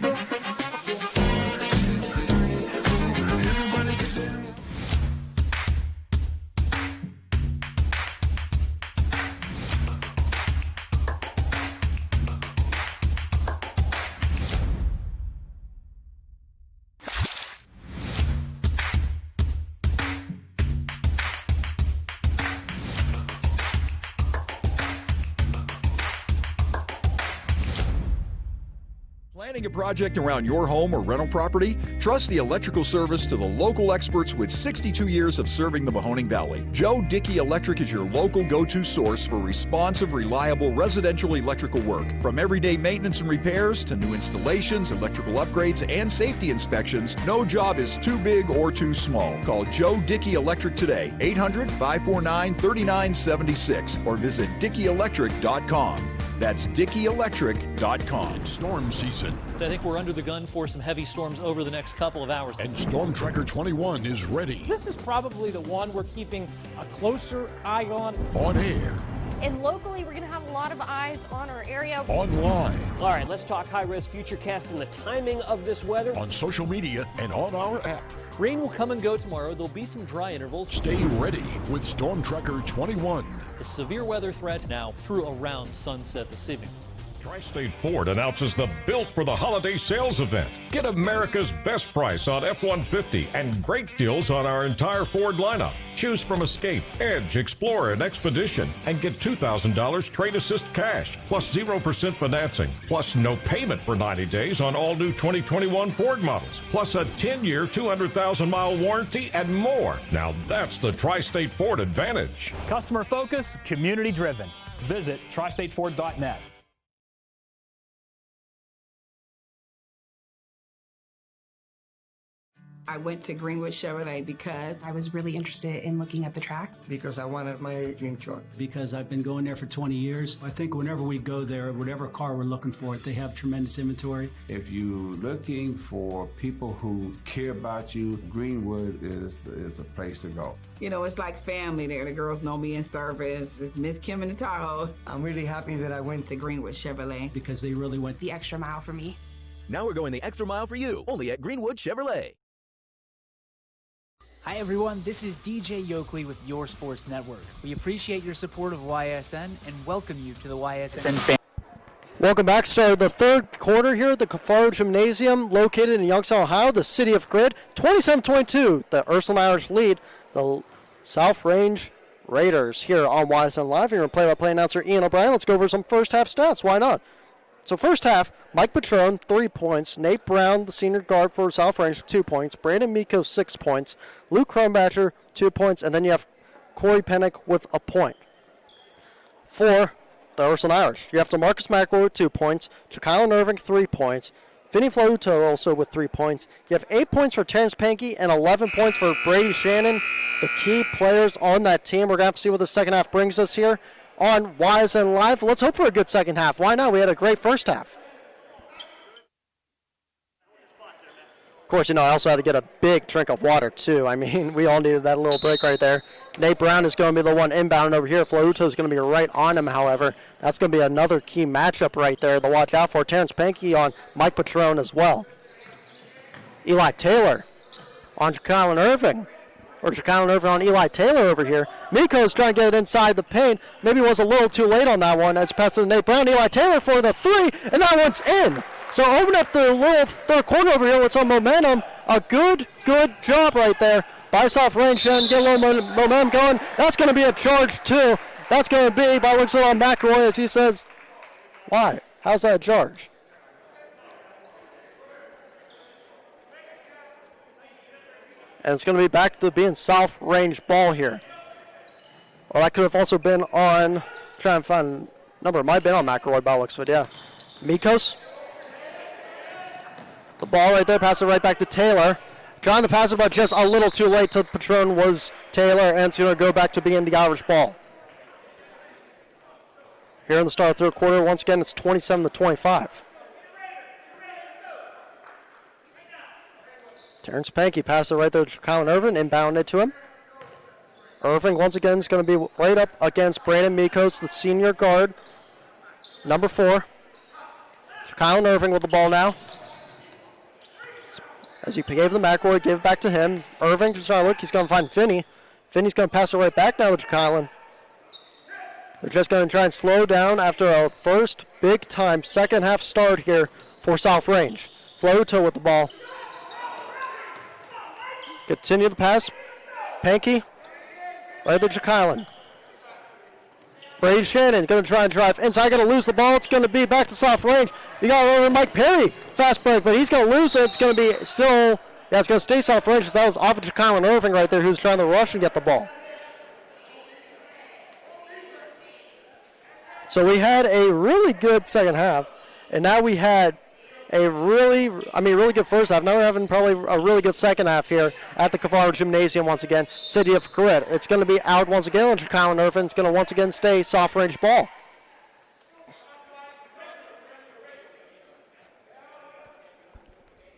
Planning a project around your home or rental property? Trust the electrical service to the local experts with 62 years of serving the Mahoning Valley. Joe Dickey Electric is your local go-to source for responsive, reliable residential electrical work. From everyday maintenance and repairs to new installations, electrical upgrades, and safety inspections, no job is too big or too small. Call Joe Dickey Electric today, 800-549-3976, or visit DickeyElectric.com. That's DickeyElectric.com. Storm season. I think we're under the gun for some heavy storms over the next couple of hours. And Storm Tracker 21 is ready. This is probably the one we're keeping a closer eye on. On air. And locally, we're going to have a lot of eyes on our area. Online. All right, let's talk high-risk futurecast and the timing of this weather. On social media and on our app. Rain will come and go tomorrow. There'll be some dry intervals. Stay ready with Storm Tracker 21. The severe weather threat now through around sunset this evening. Tri-State Ford announces the Built for the Holiday sales event. Get America's best price on F-150 and great deals on our entire Ford lineup. Choose from Escape, Edge, Explorer, and Expedition and get $2,000 trade assist cash plus 0% financing plus no payment for 90 days on all new 2021 Ford models plus a 10-year, 200,000-mile warranty and more. Now that's the Tri-State Ford advantage. Customer focus, community driven. Visit tristateford.net. I went to Greenwood Chevrolet because I was really interested in looking at the tracks. Because I wanted my dream truck. Because I've been going there for 20 years. I think whenever we go there, whatever car we're looking for, they have tremendous inventory. If you're looking for people who care about you, Greenwood is the place to go. You know, it's like family there. The girls know me in service. It's Miss Kim in the Tahoe. I'm really happy that I went to Greenwood Chevrolet. Because they really went the extra mile for me. Now we're going the extra mile for you, only at Greenwood Chevrolet. Hi everyone, this is DJ Yoakley with Your Sports Network. We appreciate your support of YSN and welcome you to the YSN family. Welcome back. Started the third quarter here at the Cafaro Gymnasium, located in Youngstown, Ohio, the city of Grid. 27-22, the Ursuline Irish lead the South Range Raiders here on YSN Live. Here, play-by-play announcer Ian O'Brien. Let's go over some first-half stats. Why not? So first half, Mike Patrone, 3 points. Nate Brown, the senior guard for South Range, 2 points. Brandon Miko, 6 points. Luke Kronbacher, 2 points. And then you have Corey Pennick with a point. For the Ursuline Irish, you have DeMarcus McElroy with 2 points. Ja'Kylan Irving, 3 points. Vinny Flauto also with 3 points. You have 8 points for Terrence Pankey and 11 points for Brady Shannon, the key players on that team. We're going to have to see what the second half brings us here on YSN Live. Let's hope for a good second half. Why not? We had a great first half. Of course, I also had to get a big drink of water, too. I mean, we all needed that little break right there. Nate Brown is going to be the one inbound over here. Flauto is going to be right on him, however. That's going to be another key matchup right there to watch out for. Terrence Pankey on Mike Patron as well. Eli Taylor on Ja'Kylan Irving. Or Ja'Kylan Irving on Eli Taylor over here. Miko's trying to get it inside the paint. Maybe was a little too late on that one as it passes to Nate Brown. Eli Taylor for the three, and that one's in. So open up the little third corner over here with some momentum. A good job right there by South Range and get a little momentum going. That's going to be a charge too. That's going to be by looks on McElroy as he says, why? How's that a charge? And it's going to be back to being South Range ball here. Well, that could have also been on, trying to find number. It might have been on McElroy by looks of it, yeah. Mikos. The ball right there, pass it right back to Taylor. Trying to pass it, but just a little too late to Patron was Taylor, and it's going to go back to being the Irish ball. Here in the start of the third quarter, once again, it's 27-25. Terrence Pankey passes it right there to Colin Irving, inbounded to him. Irving, once again, is going to be right up against Brandon Mikos, the senior guard, number 4. Colin Irving with the ball now. As he gave the McElroy, gave it back to him. Irving just trying to look. He's going to find Finney. Finney's going to pass it right back now to Colin. They're just going to try and slow down after a first big-time second-half start here for South Range. Flauto with the ball. Continue the pass. Pankey. Right there to Kylan. Brady Shannon going to try and drive inside. Going to lose the ball. It's going to be back to South Range. You got over Mike Perry. Fast break, but he's going to lose it. It's going to be still, yeah, it's going to stay South Range because that was off of Ja'Kylan Irving right there who's trying to rush and get the ball. So we had a really good second half, and now we had a really good first half. Now we're having probably a really good second half here at the Cavaro Gymnasium once again. City of Coretta. It's going to be out once again on Ja'Kylan Irving. It's going to once again stay Soft Range ball.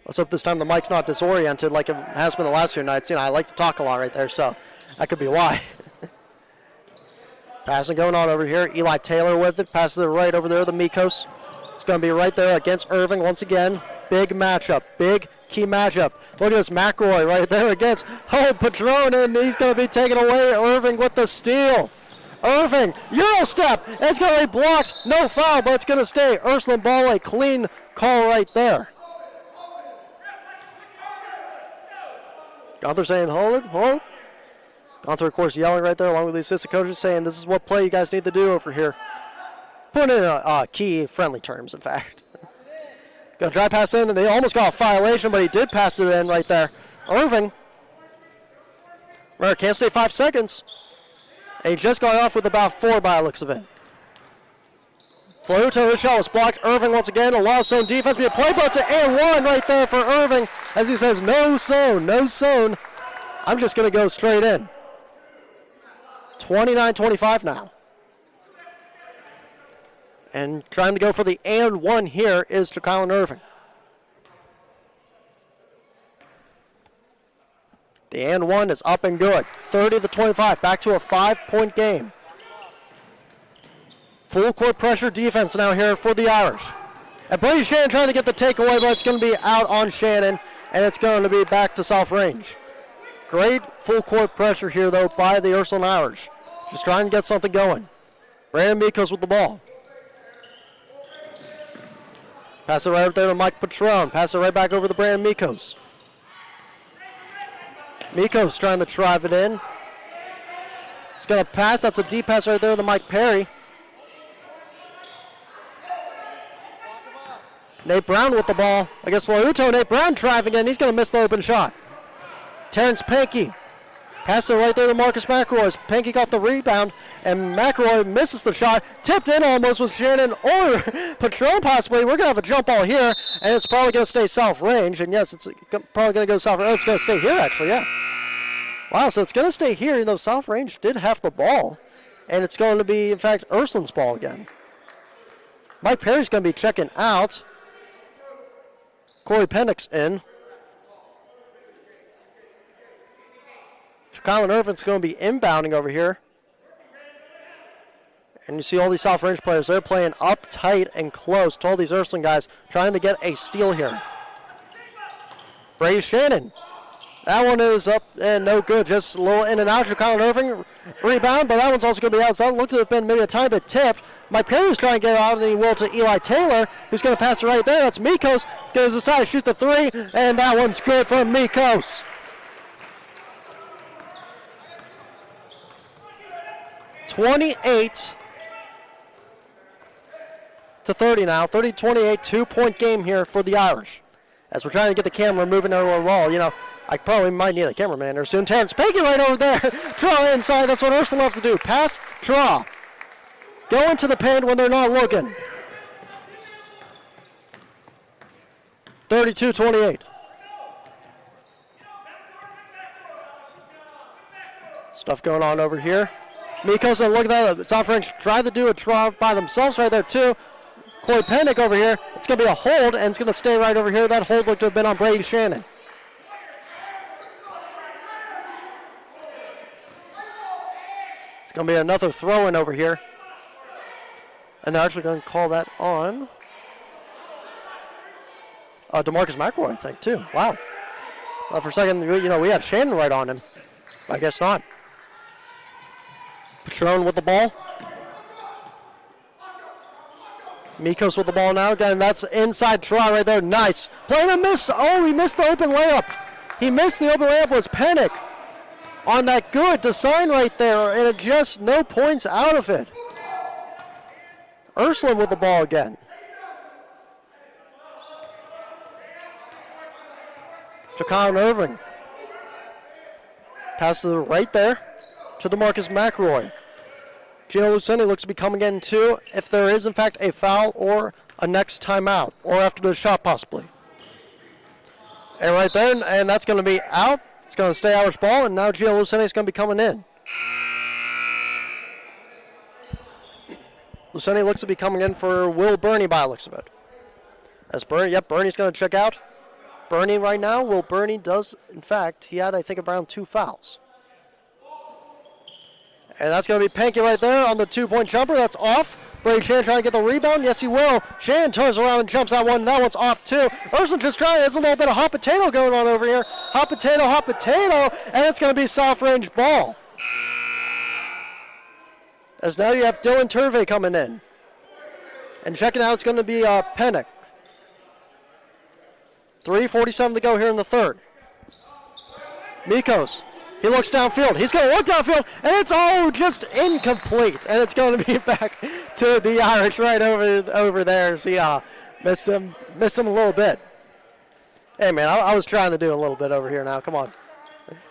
Let's hope this time the mic's not disoriented like it has been the last few nights. I like to talk a lot right there, so that could be why. Passing going on over here. Eli Taylor with it. Passes it right over there to Mikos. It's going to be right there against Irving once again. Big matchup. Big key matchup. Look at this McElroy right there against Patron, and he's going to be taken away. Irving with the steal. Irving, Euro step. It's going to be blocked. No foul, but it's going to stay. Ursuline ball, a clean call right there. Gunther saying, hold it. Gunther, of course, yelling right there along with the assistant coaches saying, this is what play you guys need to do over here. Put in key friendly terms, in fact. Going to drive pass in, and they almost got a violation, but he did pass it in right there. Irving. Can't stay 5 seconds. And he just got off with about 4 by the looks of it. Flauto, his shot was blocked. Irving once again allows zone defense to be a play, but it's an and one right there for Irving as he says, no zone. I'm just going to go straight in. 29-25 now. And trying to go for the and one here is Ja'Kylan Irving. The and one is up and good. 30-25, back to a 5-point game. Full court pressure defense now here for the Irish. And Brady Shannon trying to get the takeaway, but it's going to be out on Shannon, and it's going to be back to South Range. Great full court pressure here, though, by the Ursuline Irish. Just trying to get something going. Brandon Mikos with the ball. Pass it right up there to Mike Patron. Pass it right back over to Brandon Mikos. Mikos trying to drive it in. He's going to pass. That's a deep pass right there to Mike Perry. Nate Brown with the ball against Flauto. Nate Brown driving in. He's going to miss the open shot. Terrence Pankey. Pass it right there to Marcus McElroy. Pankey got the rebound, and McElroy misses the shot. Tipped in almost with Shannon or Patron possibly. We're going to have a jump ball here, and it's probably going to stay South Range. And yes, it's probably going to go South Range. Oh, it's going to stay here, actually, yeah. Wow, so it's going to stay here, even though South Range did have the ball. And it's going to be, in fact, Ursuline's ball again. Mike Perry's going to be checking out. Corey Pennick's in. Colin Irvin's going to be inbounding over here. And you see all these South Range players, they're playing up tight and close to all these Ursuline guys, trying to get a steal here. Brady Shannon. That one is up and no good. Just a little in and out to Colin Irving. Rebound, but that one's also going to be outside. Looked to have been maybe a tiny bit tipped. Mike Perry's trying to get it out, and he will to Eli Taylor, who's going to pass it right there. That's Mikos. Goes aside to shoot the three, and that one's good for Mikos. (28-30 now. 30-28, 2-point game here for the Irish. As we're trying to get the camera moving over the wall, you know, I probably might need a cameraman there soon. Terrence Pagan right over there. Draw inside. That's what Ursuline loves to do. Pass, draw. Go into the paint when they're not looking. 32-28. Stuff going on over here. Mikos, and look at that. South Range tried to do a draw by themselves right there, too. Corey Pennick over here. It's going to be a hold, and it's going to stay right over here. That hold looked to have been on Brady Shannon. It's going to be another throw-in over here. And they're actually going to call that on DeMarcus McElroy, I think, too. Wow. For a second, you know, we had Shannon right on him. I guess not. Patron with the ball. Mikos with the ball now. Again, that's inside try right there. Nice. Playing a miss. Oh, he missed the open layup. He missed the open layup. Was Pennick on that good design right there, and it just no points out of it. Ursuline with the ball again. Ja'Colin Irving. Passes it right there to DeMarcus McElroy. Gino Luceni looks to be coming in too, if there is in fact a foul or a next timeout, or after the shot possibly. And right there, and that's going to be out. It's going to stay Irish ball, and now Gino Luceni is going to be coming in. Luceni looks to be coming in for Will Burney by the looks of it. As Burney, yep, Burney's going to check out. Burney right now, Will Burney does, in fact, he had, I think, around 2 fouls. And that's going to be Pankey right there on the 2-point jumper. That's off. Brady Shannon trying to get the rebound. Yes, he will. Shannon turns around and jumps that one. That one's off, too. Ursuline just trying. There's a little bit of hot potato going on over here. Hot potato, and it's going to be South Range ball. As now you have Dylan Turvey coming in. And checking out, it's going to be Pennick. 3:47 to go here in the third. Mikos. He looks downfield. He's going to look downfield, and it's all just incomplete. And it's going to be back to the Irish right over there. So, yeah, missed him a little bit. Hey, man, I was trying to do a little bit over here now. Come on.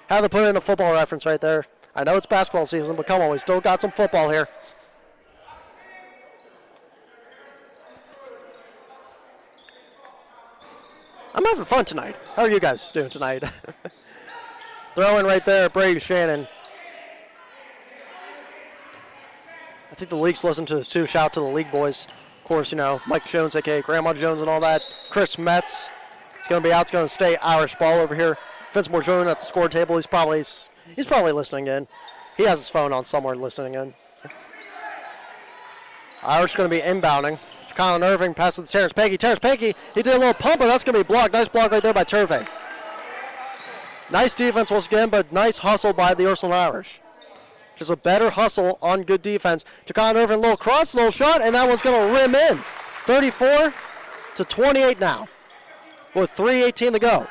Had to put in a football reference right there. I know it's basketball season, but come on, we still got some football here. I'm having fun tonight. How are you guys doing tonight? Throw in right there, Brady Shannon. I think the league's listened to this too. Shout out to the league boys. Of course, you know, Mike Jones, a.k.a. Grandma Jones and all that. Chris Metz. It's going to be out. It's going to stay Irish ball over here. Vince Morgione at the score table. He's probably listening in. He has his phone on somewhere listening in. Irish going to be inbounding. Colin Irving passes to Terrence Pankey. Terrence Pankey, he did a little pump, but that's going to be blocked. Nice block right there by Turvey. Nice defense once again, but nice hustle by the Ursuline Irish. Just a better hustle on good defense. Ja'Colin Irving, little cross, little shot, and that one's going to rim in. 34-28 now, with 3:18 to go.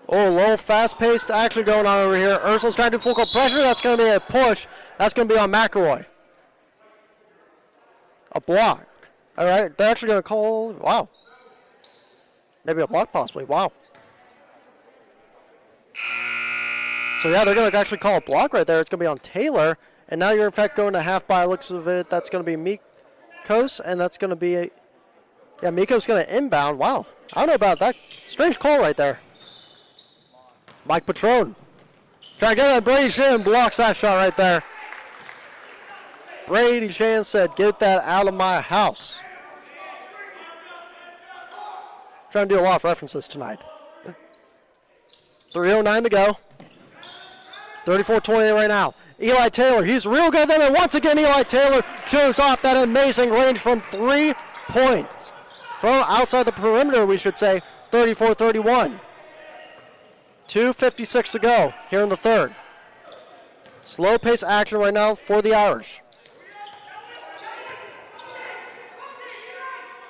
Oh, a little fast-paced action going on over here. Ursuline's trying to do full court pressure. That's going to be a push. That's going to be on McElroy. A block. All right, they're actually going to call, wow. Maybe a block possibly, wow. So yeah, they're going to actually call a block right there. It's going to be on Taylor. And now you're in fact going to half by looks of it. That's going to be Mikos, and that's going to be, yeah, Mikos going to inbound. Wow, I don't know about that. Strange call right there. Mike Patron. Trying to get that. Brady Shannon blocks that shot right there. Brady Shannon said, get that out of my house. Trying to do a lot of references tonight. 3:09 to go. 34-28 right now. Eli Taylor, he's real good then, and once again Eli Taylor shows off that amazing range from 3 points. From outside the perimeter, we should say, 34-31. 2:56 to go here in the third. Slow pace action right now for the Irish.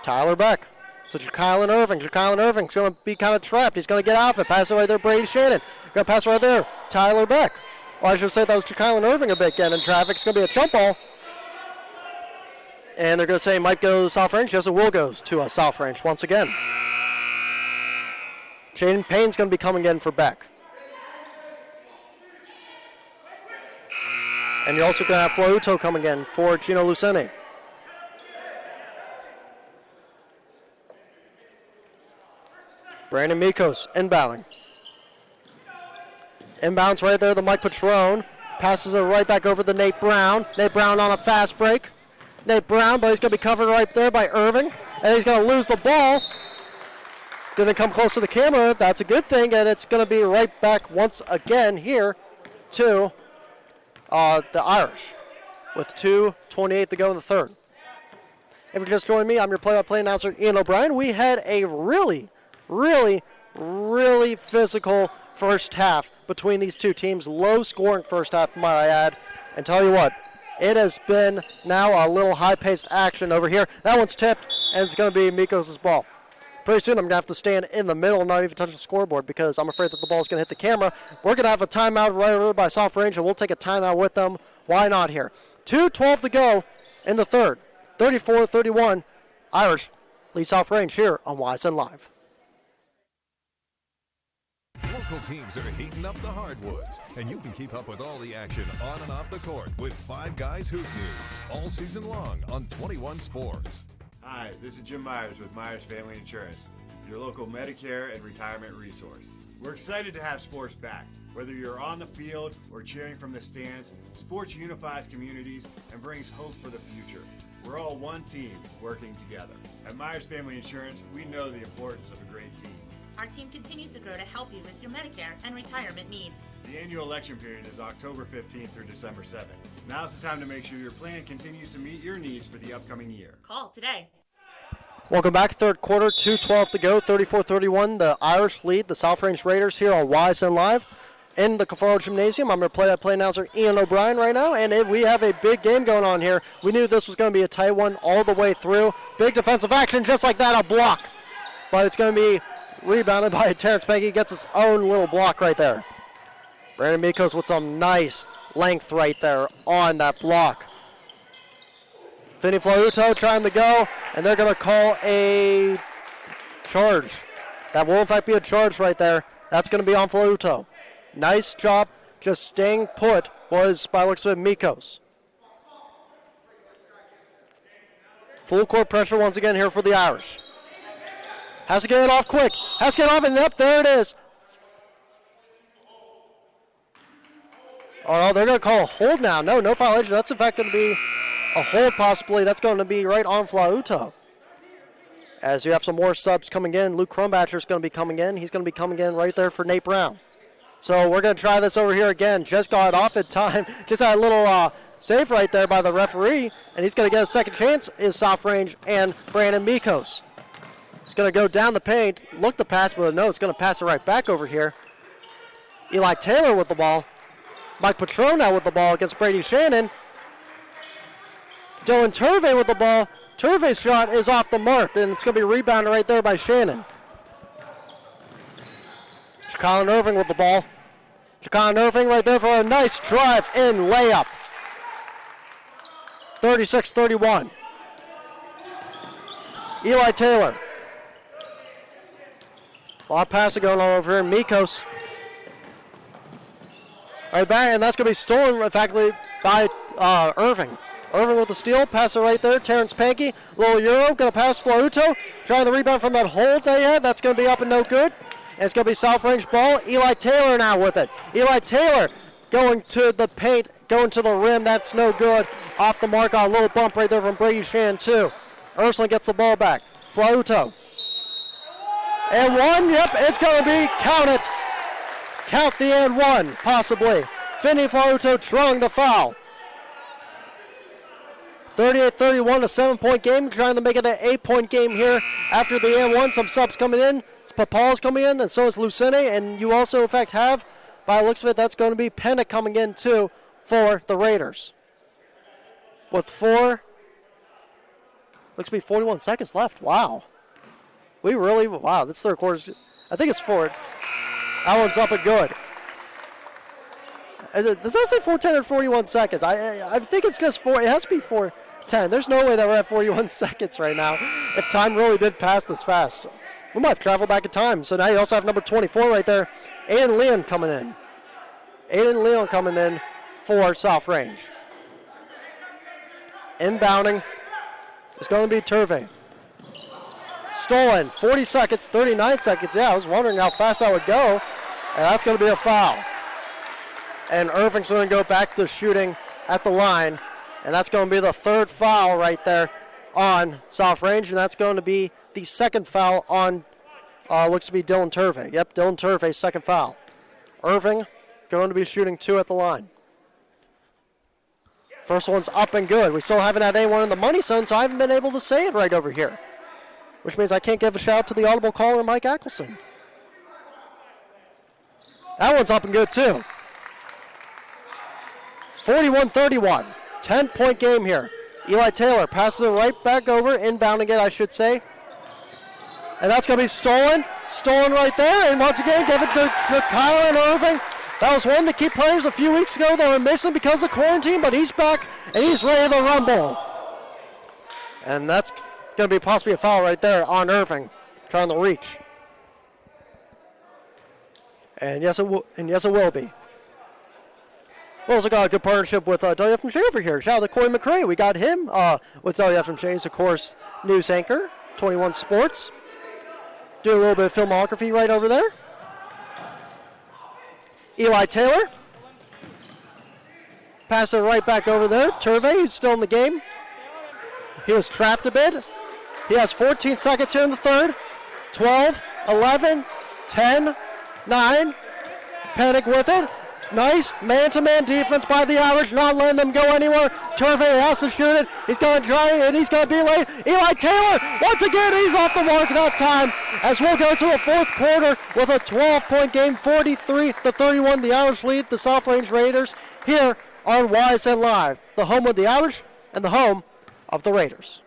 Tyler Beck to Ja'Kylan Irving. Ja'Kylan Irving's going to be kind of trapped. He's going to get off it. Pass it right there, Brady Shannon. Going to pass right there, Tyler Beck. Or I should say that was Ja'Kylan Irving a bit getting in traffic. It's going to be a jump ball. And they're going to say might go south range. Yes, it will go to a south range once again. Jaden Payne's going to be coming in for Beck. And you're also going to have Flauto coming in for Gino Luceni. Brandon Mikos inbounding. Inbounds right there to Mike Patron. Passes it right back over to Nate Brown. Nate Brown on a fast break. Nate Brown, but he's going to be covered right there by Irving. And he's going to lose the ball. Didn't come close to the camera. That's a good thing. And it's going to be right back once again here to the Irish with 2:28 to go in the third. If you're just joining me, I'm your play-by-play announcer, Ian O'Brien. We had a really physical first half between these two teams. Low-scoring first half, might I add. And tell you what, it has been now a little high-paced action over here. That one's tipped, and it's going to be Mikos' ball. Pretty soon I'm going to have to stand in the middle and not even touch the scoreboard because I'm afraid that the ball's going to hit the camera. We're going to have a timeout right over by South Range, and we'll take a timeout with them. Why not here? 2:12 to go in the third. 34-31. Irish lead South Range here on YSN Live. Local teams are heating up the hardwoods, and you can keep up with all the action on and off the court with Five Guys Hoop News all season long on 21 Sports. Hi, this is Jim Myers with Myers Family Insurance, your local Medicare and retirement resource. We're excited to have sports back. Whether you're on the field or cheering from the stands, sports unifies communities and brings hope for the future. We're all one team working together. At Myers Family Insurance, we know the importance of a great team. Our team continues to grow to help you with your Medicare and retirement needs. The annual election period is October 15th through December 7th. Now's the time to make sure your plan continues to meet your needs for the upcoming year. Call today. Welcome back, third quarter, 2:12 to go, 34-31. The Irish lead the South Range Raiders here on YSN Live in the Cafaro Gymnasium. I'm your play-by-play announcer, Ian O'Brien, right now, and we have a big game going on here. We knew this was going to be a tight one all the way through. Big defensive action, just like that, a block. But it's going to be rebounded by Terrence Peggy, gets his own little block right there. Brandon Mikos with some nice length right there on that block. Finney Flauto trying to go, and they're going to call a charge. That will, in fact, be a charge right there. That's going to be on Flauto. Nice job just staying put was, by looks of it, Mikos. Full court pressure once again here for the Irish. Has to get it off quick. Has to get it off, and yep, there it is. Oh, no, they're going to call a hold now. No violation. That's, in fact, going to be a hold possibly. That's going to be right on Flauto. As you have some more subs coming in. Luke Crumbatcher's going to be coming in. He's going to be coming in right there for Nate Brown. So we're going to try this over here again. Just got off in time. Just had a little save right there by the referee. And he's going to get a second chance is South Range and Brandon Mikos. He's going to go down the paint, look to pass, but no, it's going to pass it right back over here. Eli Taylor with the ball. Mike Patron now with the ball against Brady Shannon. Dylan Turvey with the ball. Turvey's shot is off the mark, and it's going to be rebounded right there by Shannon. Ja'Kylan Irving with the ball. Ja'Kylan Irving right there for a nice drive-in layup. 36-31. Eli Taylor. A lot of passing going on over here. Mikos. Right back, and that's going to be stolen, in fact, by Irving. Irving with the steal, pass it right there. Terrence Pankey, little Euro, going to pass Flauto. Trying the rebound from that hold they had. That's going to be up and no good. And it's going to be South Range ball. Eli Taylor now with it. Eli Taylor going to the paint, going to the rim. That's no good. Off the mark on a little bump right there from Brady Shan, too. Ursuline gets the ball back. Flauto. And one, yep, it's going to be, count it. Count the and one, possibly. Finney Flaruto drawing the foul. 38-31, a 7-point game, trying to make it an 8-point game here after the and 1. Some subs coming in. Papal's coming in, and so is Lucene, and you also, in fact, have, by the looks of it, that's going to be Pennick coming in, too, for the Raiders. With looks to be 41 seconds left. Wow. Wow, this third quarter, I think it's 4. That one's up and good. Does that say 4:10 or 41 seconds? I think it's just 4. It has to be 4:10. There's no way that we're at 41 seconds right now if time really did pass this fast. We might have traveled back in time. So now you also have number 24 right there, Aiden Leon coming in. Aiden Leon coming in for South Range. Inbounding is going to be Turvey. Stolen, 40 seconds, 39 seconds. Yeah, I was wondering how fast that would go. And that's going to be a foul. And Irving's going to go back to shooting at the line. And that's going to be the 3rd foul right there on South Range. And that's going to be the 2nd foul on, looks to be Dylan Turvey. Yep, Dylan Turvey's 2nd foul. Irving going to be shooting 2 at the line. First one's up and good. We still haven't had anyone in the money zone, so I haven't been able to say it right over here. Which means I can't give a shout out to the audible caller, Mike Ackelson. That one's up and good, too. 41-31. 10-point game here. Eli Taylor passes it right back over, inbounding it, I should say. And that's going to be stolen. Stolen right there. And once again, give it to Kylan Irving. That was one of the key players a few weeks ago that were missing because of quarantine, but he's back and he's ready to rumble. And that's going to be possibly a foul right there on Irving, trying to reach. And yes, it will be. We also got a good partnership with WFMJ over here. Shout out to Corey McCray. We got him with WFMJ. He's, of course, news anchor, 21 Sports. Do a little bit of filmography right over there. Eli Taylor. Pass it right back over there. Turvey, who's still in the game. He was trapped a bit. He has 14 seconds here in the third. 12, 11, 10, 9. Pennick with it. Nice man-to-man defense by the Irish, not letting them go anywhere. Turvey has to shoot it. He's going to try it, and he's going to be late. Eli Taylor, once again, he's off the mark that time. As we'll go to a 4th quarter with a 12-point game, 43-31. The Irish lead the South Range Raiders here on YSN Live, the home of the Irish and the home of the Raiders.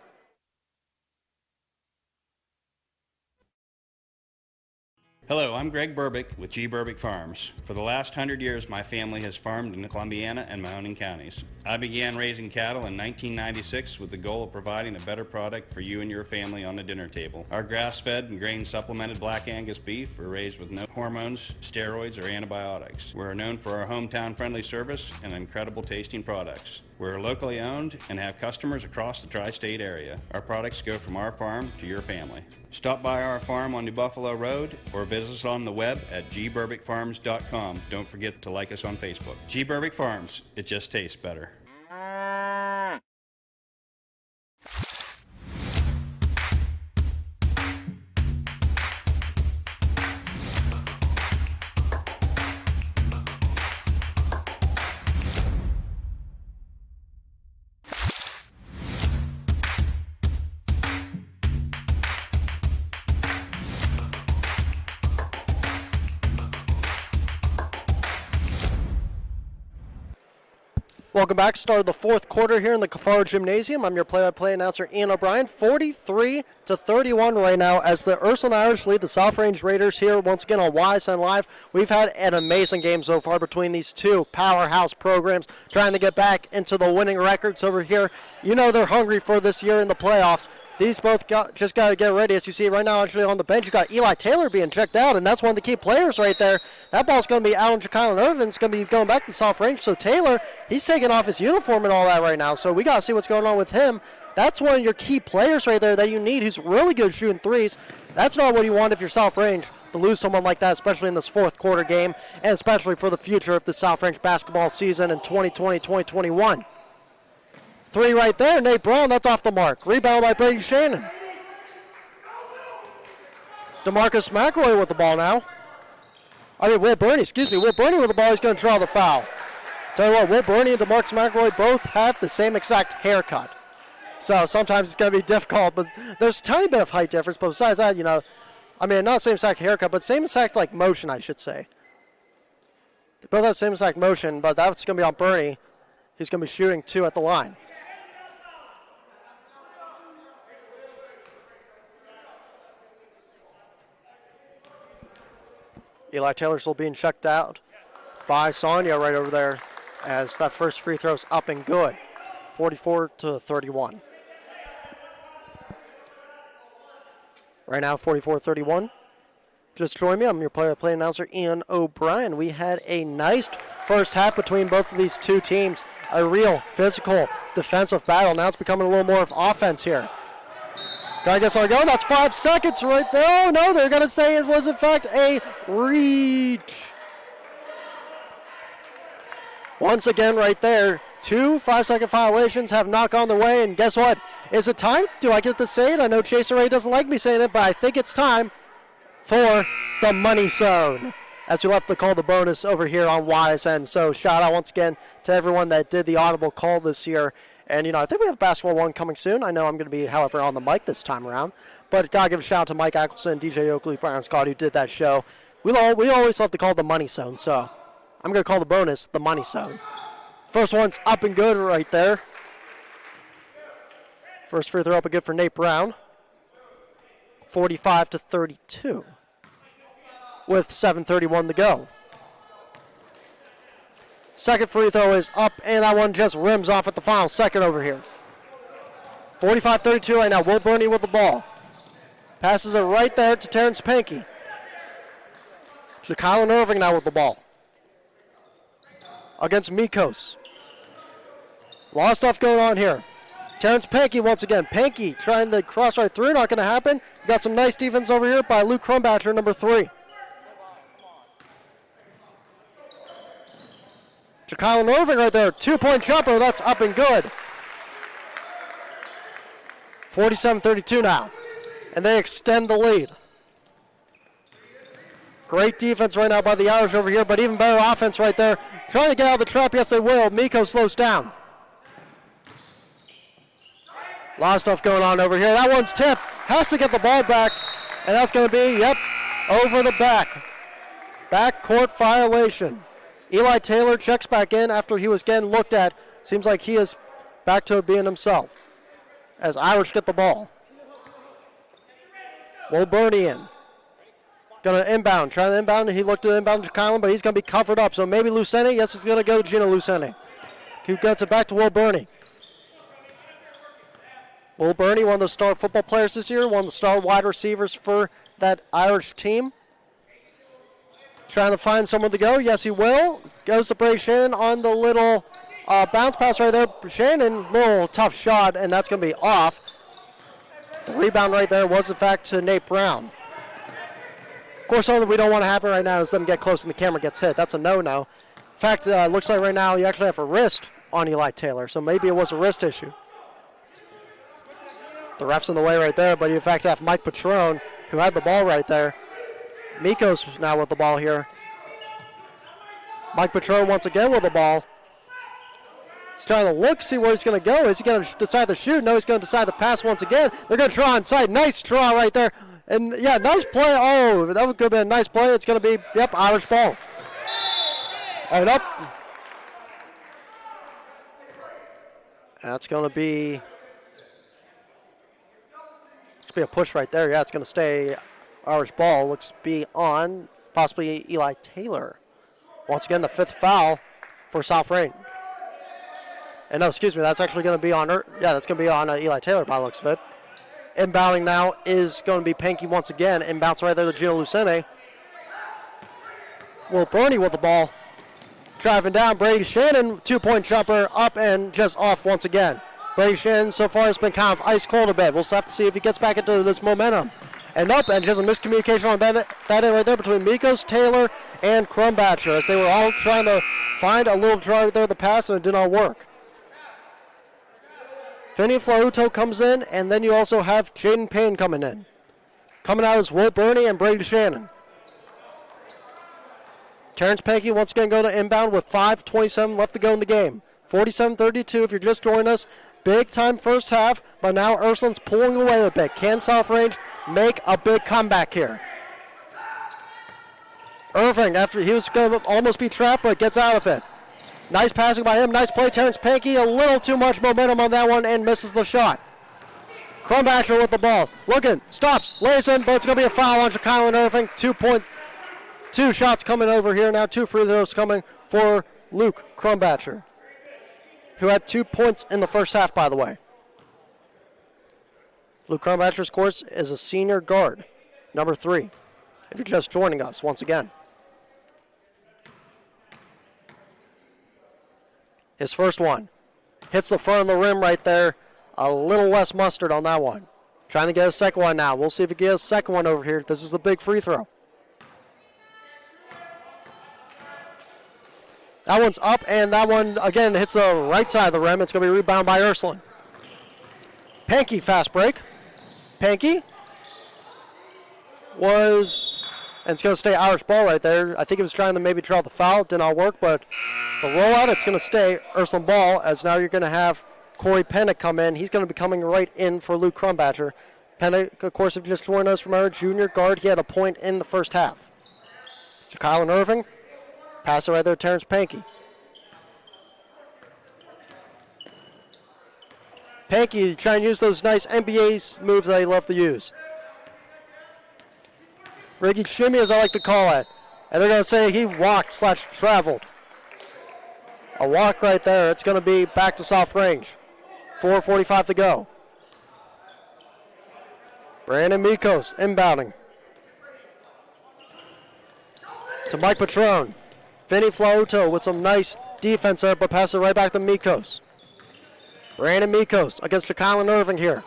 Hello, I'm Greg Burbick with G. Burbick Farms. For the last 100 years, my family has farmed in the Columbiana and Mahoning counties. I began raising cattle in 1996 with the goal of providing a better product for you and your family on the dinner table. Our grass-fed and grain-supplemented Black Angus beef are raised with no hormones, steroids, or antibiotics. We're known for our hometown-friendly service and incredible tasting products. We're locally owned and have customers across the tri-state area. Our products go from our farm to your family. Stop by our farm on New Buffalo Road or visit us on the web at gburbickfarms.com. Don't forget to like us on Facebook. G. Burbick Farms, it just tastes better. Welcome back. Start of the 4th quarter here in the Cafaro Gymnasium. I'm your play-by-play announcer, Ian O'Brien. 43-31 right now as the Ursuline Irish lead the South Range Raiders here once again on YSN Live. We've had an amazing game so far between these two powerhouse programs trying to get back into the winning records over here. You know they're hungry for this year in the playoffs. These both just got to get ready. As you see right now, actually on the bench, you got Eli Taylor being checked out, and that's one of the key players right there. That ball's going to be out on Kylan Irvin. It's going to be going back to South Range. So Taylor, he's taking off his uniform and all that right now. So we got to see what's going on with him. That's one of your key players right there that you need who's really good shooting threes. That's not what you want if you're South Range, to lose someone like that, especially in this 4th quarter game, and especially for the future of the South Range basketball season in 2020-2021. 3 right there. Nate Brown, that's off the mark. Rebound by Brady Shannon. DeMarcus McElroy with the ball now. Will Burney with the ball. He's going to draw the foul. Tell you what, Will Burney and DeMarcus McElroy both have the same exact haircut. So sometimes it's going to be difficult, but there's a tiny bit of height difference. But besides that, not same exact haircut, but same exact motion, I should say. They both have the same exact motion, but that's going to be on Burney. He's going to be shooting 2 at the line. Eli Taylor still being checked out by Sonia right over there as that first free throw's up and good. 44-31. Right now, 44-31. Just join me. I'm your play-by-play announcer, Ian O'Brien. We had a nice first half between both of these two teams. A real physical defensive battle. Now it's becoming a little more of offense here. Guy gets on go. That's 5 seconds right there. Oh, no, they're going to say it was, in fact, a reach. Once again, right there, 2 5-second violations have knocked on their way. And guess what? Is it time? Do I get to say it? I know Chaser Ray doesn't like me saying it, but I think it's time for the money zone, as we left to call the bonus over here on YSN. So shout out once again to everyone that did the audible call this year. And, I think we have Basketball 1 coming soon. I know I'm going to be, however, on the mic this time around. But got to give a shout out to Mike Ackelson, DJ Oakley, Brian Scott, who did that show. We always love to call the money zone, so I'm going to call the bonus the money zone. First one's up and good right there. First free throw up and good for Nate Brown. 45-32. With 7:31 to go. Second free throw is up, and that one just rims off at the final second over here. 45-32 right now. Will Burney with the ball. Passes it right there to Terrence Pankey. To Kylan Irving now with the ball. Against Mikos. A lot of stuff going on here. Terrence Pankey once again. Pankey trying to cross right through. Not going to happen. Got some nice defense over here by Luke Crumbacher, number 3. Kylan Irving right there. 2-point jumper. That's up and good. 47-32 now. And they extend the lead. Great defense right now by the Irish over here, but even better offense right there. Trying to get out of the trap. Yes, they will. Miko slows down. A lot of stuff going on over here. That one's tipped. Has to get the ball back. And that's going to be, over the back. Backcourt violation. Eli Taylor checks back in after he was getting looked at. Seems like he is back to being himself. As Irish get the ball. Will Burney in. Going to inbound. Trying to inbound. He looked to inbound to Kylan, but he's going to be covered up. So maybe Lucene. Yes, it's going to go to Gino Lucene. Who gets it back to Will Burney. Will Burney, one of the star football players this year, one of the star wide receivers for that Irish team. Trying to find someone to go. Yes, he will. Goes to Bray Shannon on the little bounce pass right there. Shannon, little tough shot, and that's going to be off. The rebound right there was, in fact, to Nate Brown. Of course, something we don't want to happen right now is them get close and the camera gets hit. That's a no-no. In fact, looks like right now you actually have a wrist on Eli Taylor, so maybe it was a wrist issue. The ref's in the way right there, but you in fact have Mike Patron, who had the ball right there. Miko's now with the ball here. Mike Patron once again with the ball. He's trying to look, see where he's going to go. Is he going to decide to shoot? No, he's going to decide to pass once again. They're going to draw inside. Nice draw right there. And, yeah, nice play. Oh, that could have been a nice play. It's going to be, Irish ball. And up. That's going to be a push right there. Yeah, it's going to stay Irish ball. Looks to be on possibly Eli Taylor. Once again, the 5th foul for South Rain. And no, excuse me, that's actually going to be on, that's going to be on Eli Taylor by the looks of it. Inbounding now is going to be Pankey once again. Inbounds right there to Gino Lucene. Will Burney with the ball. Driving down, Brady Shannon, 2-point jumper, up and just off once again. Brady Shannon so far has been kind of ice cold a bit. We'll have to see if he gets back into this momentum. And up, and just a miscommunication on that end right there between Mikos, Taylor, and Crumbacher, as they were all trying to find a little drive there, the pass, and it did not work. Finney Flauto comes in, and then you also have Jaden Payne coming in. Coming out is Will Burney and Brady Shannon. Terrence Pankey once again go to inbound with 5:27 left to go in the game. 47-32 if you're just joining us. Big time first half, but now Ursuline's pulling away a bit. Can South Range make a big comeback here? Irving, after he was going to almost be trapped, but gets out of it. Nice passing by him. Nice play. Terrence Pankey, a little too much momentum on that one and misses the shot. Crumbacher with the ball. Looking, stops, lays in, but it's going to be a foul on Kylan Irving. 2 shots coming over here now. 2 free throws coming for Luke Crumbacher, who had 2 points in the first half, by the way. Luke Crumbacher, of course, is a senior guard, number 3, if you're just joining us once again. His first one. Hits the front of the rim right there. A little less mustard on that one. Trying to get a second one now. We'll see if he gets a second one over here. This is the big free throw. That one's up, and that one, again, hits the right side of the rim. It's going to be rebounded by Ursuline. Pankey, fast break. Pankey was, and it's going to stay Irish ball right there. I think he was trying to maybe draw the foul. Did not work, but the rollout, it's going to stay Ursuline ball, as now you're going to have Corey Pennick come in. He's going to be coming right in for Luke Crumbacher. Pennick, of course, if you just joined us from our junior guard, he had a point in the first half. Kylan Irving, pass it right there, Terrence Pankey. Pankey trying to use those nice NBA moves that he loves to use. Ricky shimmy, as I like to call it. And they're going to say he walked/traveled. A walk right there. It's going to be back to South Range. 4:45 to go. Brandon Mikos inbounding. To Mike Patron. Vinny Flauto with some nice defense there, but passes it right back to Mikos. Brandon Mikos against Kylan Irving here.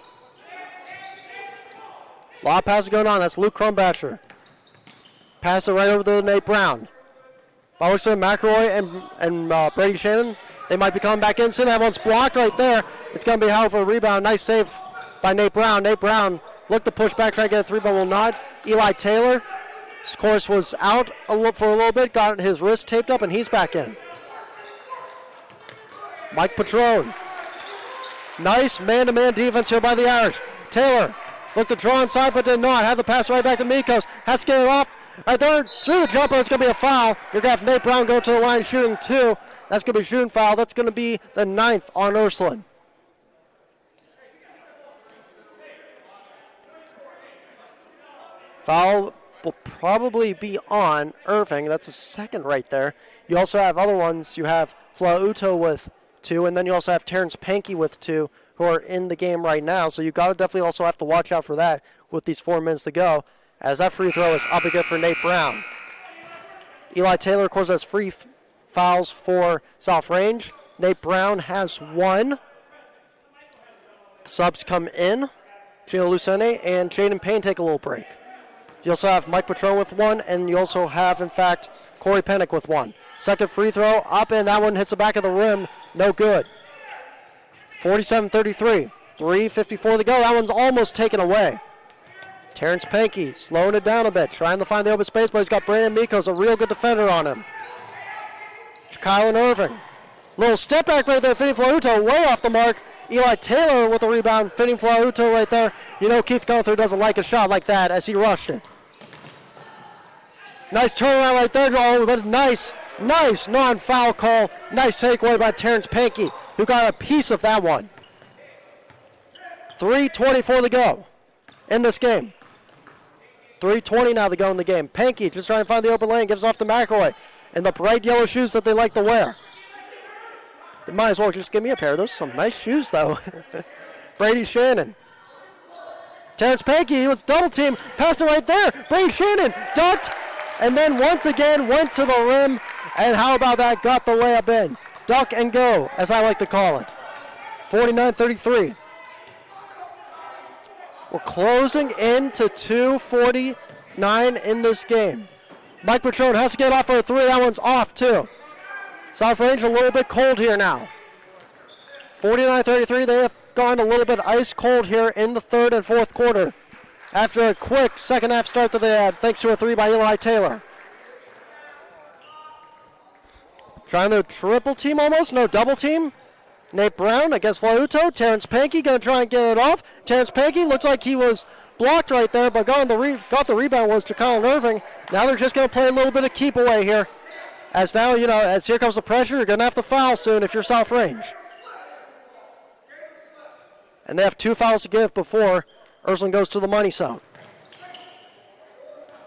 A lot of passes going on. That's Luke Crumbacher. Pass it right over to Nate Brown. Bowerson, McElroy, and Brady Shannon, they might be coming back in soon. That one's blocked right there. It's going to be Howard for a rebound. Nice save by Nate Brown. Nate Brown looked to push back, try to get a 3, but will not. Eli Taylor, of course, was out for a little bit, got his wrist taped up, and he's back in. Mike Patron. Nice man-to-man defense here by the Irish. Taylor looked to draw inside, but did not. Had the pass right back to Mikos. Has to get it off. Right there, through the jumper, it's going to be a foul. You're going to have Nate Brown go to the line shooting 2. That's going to be a shooting foul. That's going to be the 9th on Ursuline. Foul will probably be on Irving. That's a second right there. You also have other ones. You have Flauto with 2, and then you also have Terrence Pankey with 2, who are in the game right now. So you got to definitely also have to watch out for that with these 4 minutes to go, as that free throw is up again for Nate Brown. Eli Taylor, of course, has free fouls for South Range. Nate Brown has 1. The subs come in. Gino Lucene and Jaden Payne take a little break. You also have Mike Patron with 1, and you also have, in fact, Corey Pennick with 1. Second free throw up, and that one hits the back of the rim. No good. 47-33. 3:54 to go. That one's almost taken away. Terrence Pankey slowing it down a bit, trying to find the open space, but he's got Brandon Mikos, a real good defender on him. Kylan Irving. Little step back right there, Finny Flauto way off the mark. Eli Taylor with the rebound, Finny Flauto right there. You know Keith Gunther doesn't like a shot like that as he rushed it. Nice turnaround right there, but nice non-foul call. Nice takeaway by Terrence Pankey, who got a piece of that one. 3:24 to go in this game. 3:20 now to go in the game. Pankey just trying to find the open lane, gives off to McElroy in the bright yellow shoes that they like to wear. They might as well just give me a pair. Those are some nice shoes, though. Brady Shannon. Terrence Pankey, he was double teamed, passed it right there. Brady Shannon ducked, and then once again went to the rim. And how about that? Got the layup in. Duck and go, as I like to call it. 49-33. We're closing into 2:49 in this game. Mike Patron has to get off for a 3. That one's off, too. South Range a little bit cold here now. 49-33. They have gone a little bit ice cold here in the third and fourth quarter after a quick second half start that they had, thanks to a 3 by Eli Taylor. Trying to triple team almost. No, double team. Nate Brown against Flauto. Terrence Pankey going to try and get it off. Terrence Pankey looked like he was blocked right there, but got the rebound was Jacolin Irving. Now they're just going to play a little bit of keep away here. As now, as here comes the pressure, you're going to have to foul soon if you're South Range. And they have 2 fouls to give before Ursuline goes to the money zone.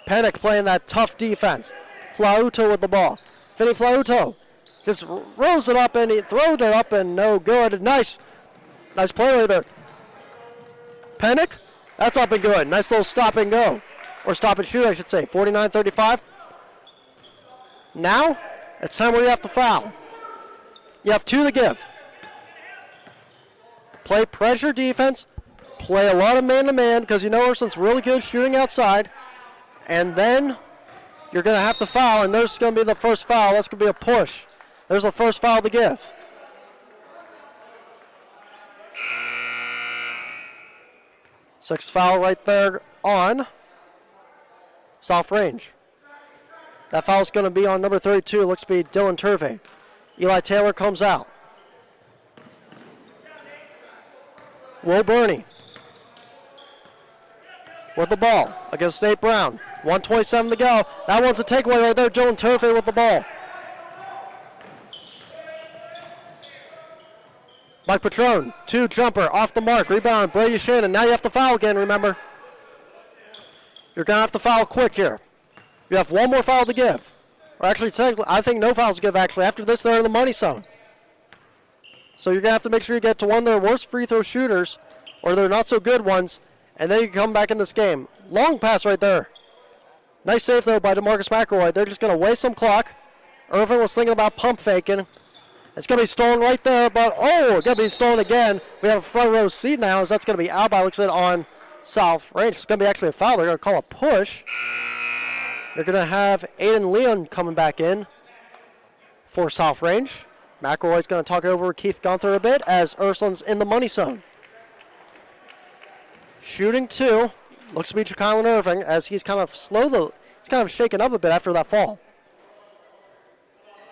Pennick playing that tough defense. Flauto with the ball. Vinny Flauto just rolls it up and he throws it up and no good. Nice play right there. Pennick, that's up and good. Nice little stop and go. Or stop and shoot, I should say. 49-35. Now, it's time where you have to foul. You have 2 to give. Play pressure defense. Play a lot of man-to-man because Ursuline's really good shooting outside. And then you're going to have to foul, and there's going to be the first foul. That's going to be a push. There's the first foul to give. Sixth foul right there on South Range. That foul is going to be on number 32. Looks to be Dylan Turvey. Eli Taylor comes out. Will Burney with the ball against Nate Brown. 1:27 to go. That one's a takeaway right there. Dylan Turvey with the ball. Mike Petrone, 2 jumper off the mark. Rebound, Brady Shannon. Now you have to foul again, remember. You're going to have to foul quick here. You have 1 more foul to give. Or actually, technically, I think no fouls to give, actually. After this, they're in the money zone. So you're going to have to make sure you get to one of their worst free throw shooters, or their not so good ones, and then you can come back in this game. Long pass right there. Nice save, though, by DeMarcus McElroy. They're just going to waste some clock. Irvin was thinking about pump faking. It's going to be stolen right there, but it's going to be stolen again. We have a front row seat now, as that's going to be out by looks of it on South Range. It's going to be actually a foul. They're going to call a push. They're going to have Aiden Leon coming back in for South Range. McElroy's going to talk it over with Keith Gunther a bit as Ursuline's in the money zone. Shooting 2. Looks to be Jacolin Irving as he's kind of he's kind of shaken up a bit after that fall.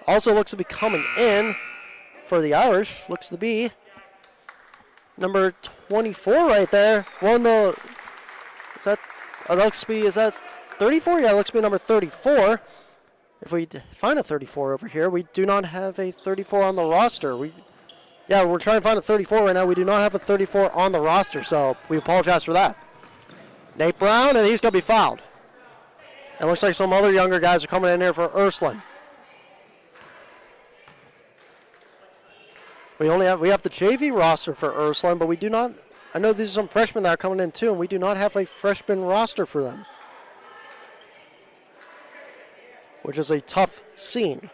Also looks to be coming in for the Irish. Looks to be number 24 right there. Is that 34? Yeah, it looks to be number 34. If we find a 34 over here, we do not have a 34 on the roster. We're trying to find a 34 right now. We do not have a 34 on the roster, so we apologize for that. Nate Brown, and he's going to be fouled. It looks like some other younger guys are coming in here for Ursuline. We have the JV roster for Ursuline, but we do not. I know these are some freshmen that are coming in too, and we do not have a freshman roster for them, which is a tough scene.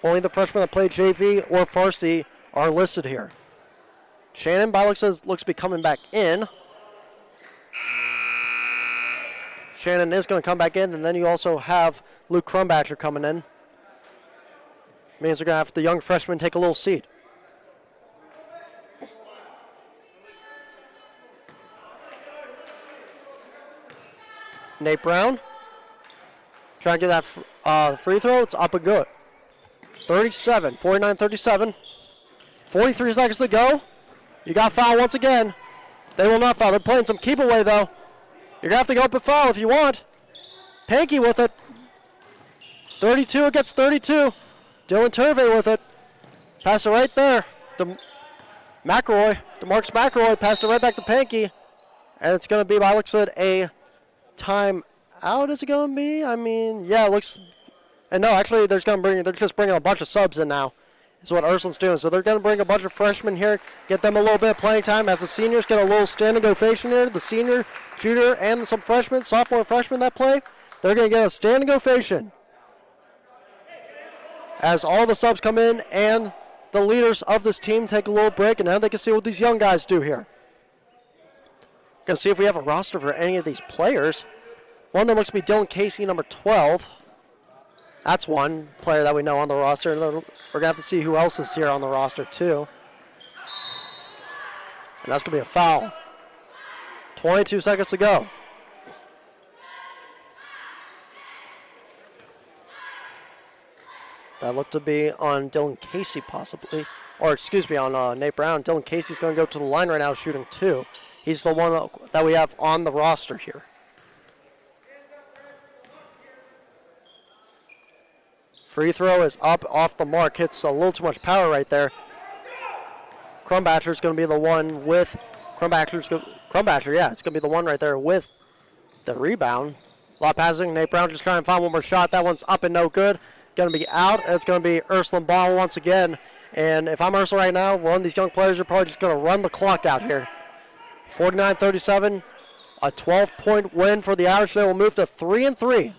Only the freshmen that play JV or varsity are listed here. Shannon Bylock looks to be coming back in. Shannon is going to come back in, and then you also have Luke Crumbatcher coming in. Means they're going to have the young freshman take a little seat. Nate Brown. Trying to get that free throw. It's up and good. 49-37. 43 seconds to go. You got foul once again. They will not foul. They're playing some keep away, though. You're going to have to go up and foul if you want. Pankey with it. 32 against 32. Dylan Turvey with it. Pass it right there. DeMarcus McElroy passed it right back to Pankey. And it's going to be, by looks of it, a time out. Is it going to be? I mean, yeah, it looks. And no, actually, they're just bringing a bunch of subs in now. Is what Ursuline's doing. So they're going to bring a bunch of freshmen here, get them a little bit of playing time as the seniors get a little standing ovation here. The senior shooter and some freshmen, sophomore freshmen that play, they're going to get a standing ovation as all the subs come in and the leaders of this team take a little break, and now they can see what these young guys do here. Going to see if we have a roster for any of these players. One of them looks to be Dylan Casey, number 12. That's one player that we know on the roster. We're going to have to see who else is here on the roster, too. And that's going to be a foul. 22 seconds to go. That looked to be on Dylan Casey possibly. Or excuse me, on Nate Brown. Dylan Casey's going to go to the line right now shooting 2. He's the one that we have on the roster here. Free throw is up off the mark. Hits a little too much power right there. Crumbacher's going to be the one with Crumbacher, yeah, it's going to be the one right there with the rebound. A lot of passing. Nate Brown just trying to find one more shot. That one's up and no good. Going to be out. It's going to be Ursuline ball once again. And if I'm Ursuline right now, one of these young players are probably just going to run the clock out here. 49-37, a 12-point win for the Irish. They will move to 3-3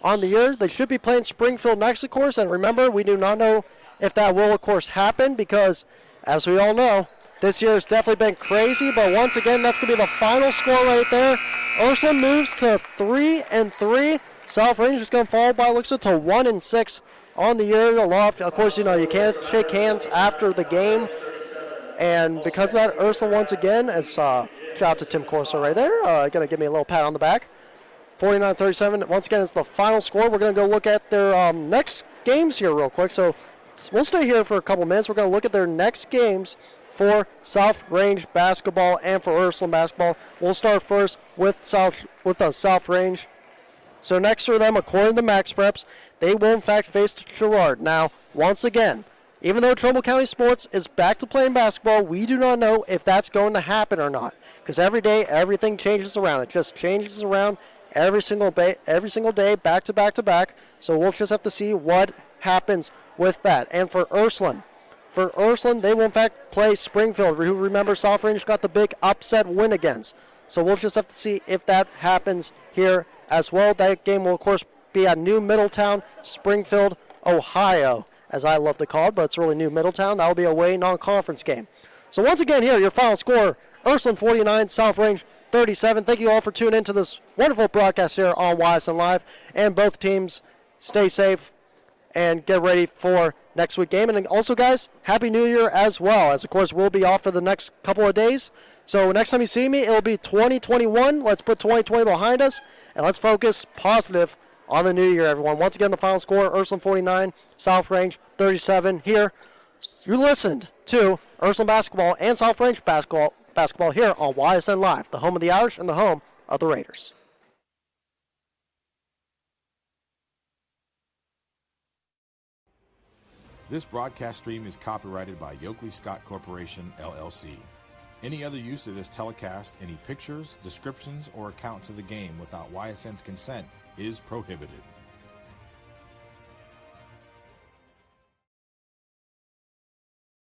on the year. They should be playing Springfield next, of course. And remember, we do not know if that will, of course, happen because, as we all know, this year has definitely been crazy. But once again, that's going to be the final score right there. Ursuline moves to 3-3. South Range is going to fall by looks to 1-6 on the year. Of course, you can't shake hands after the game. And because of that, Ursuline once again, shout out to Tim Corso right there, going to give me a little pat on the back. 49-37, once again, it's the final score. We're going to go look at their next games here real quick. So we'll stay here for a couple minutes. We're going to look at their next games for South Range basketball and for Ursuline basketball. We'll start first with South Range. So next for them, according to Max Preps, they will in fact face Girard. Now, once again, even though Trumbull County Sports is back to playing basketball, we do not know if that's going to happen or not. Because every day, everything changes around. It just changes around every single day, back to back to back. So we'll just have to see what happens with that. And for Ursuline, they will in fact play Springfield, who, remember, South Range got the big upset win against. So we'll just have to see if that happens here as well. That game will, of course, be at New Middletown, Springfield, Ohio, as I love to call it, but it's really New Middletown. That will be a away non-conference game. So once again here, your final score, Ursuline 49, South Range 37. Thank you all for tuning into this wonderful broadcast here on YSN Live. And both teams, stay safe and get ready for next week's game. And also, guys, Happy New Year as well, as, of course, we'll be off for the next couple of days. So next time you see me, it'll be 2021. Let's put 2020 behind us, and let's focus positive on the new year, everyone. Once again, the final score, Ursuline 49, South Range 37 here. You listened to Ursuline basketball and South Range basketball here on YSN Live, the home of the Irish and the home of the Raiders. This broadcast stream is copyrighted by Yoakley Scott Corporation, LLC. Any other use of this telecast, any pictures, descriptions, or accounts of the game without YSN's consent is prohibited.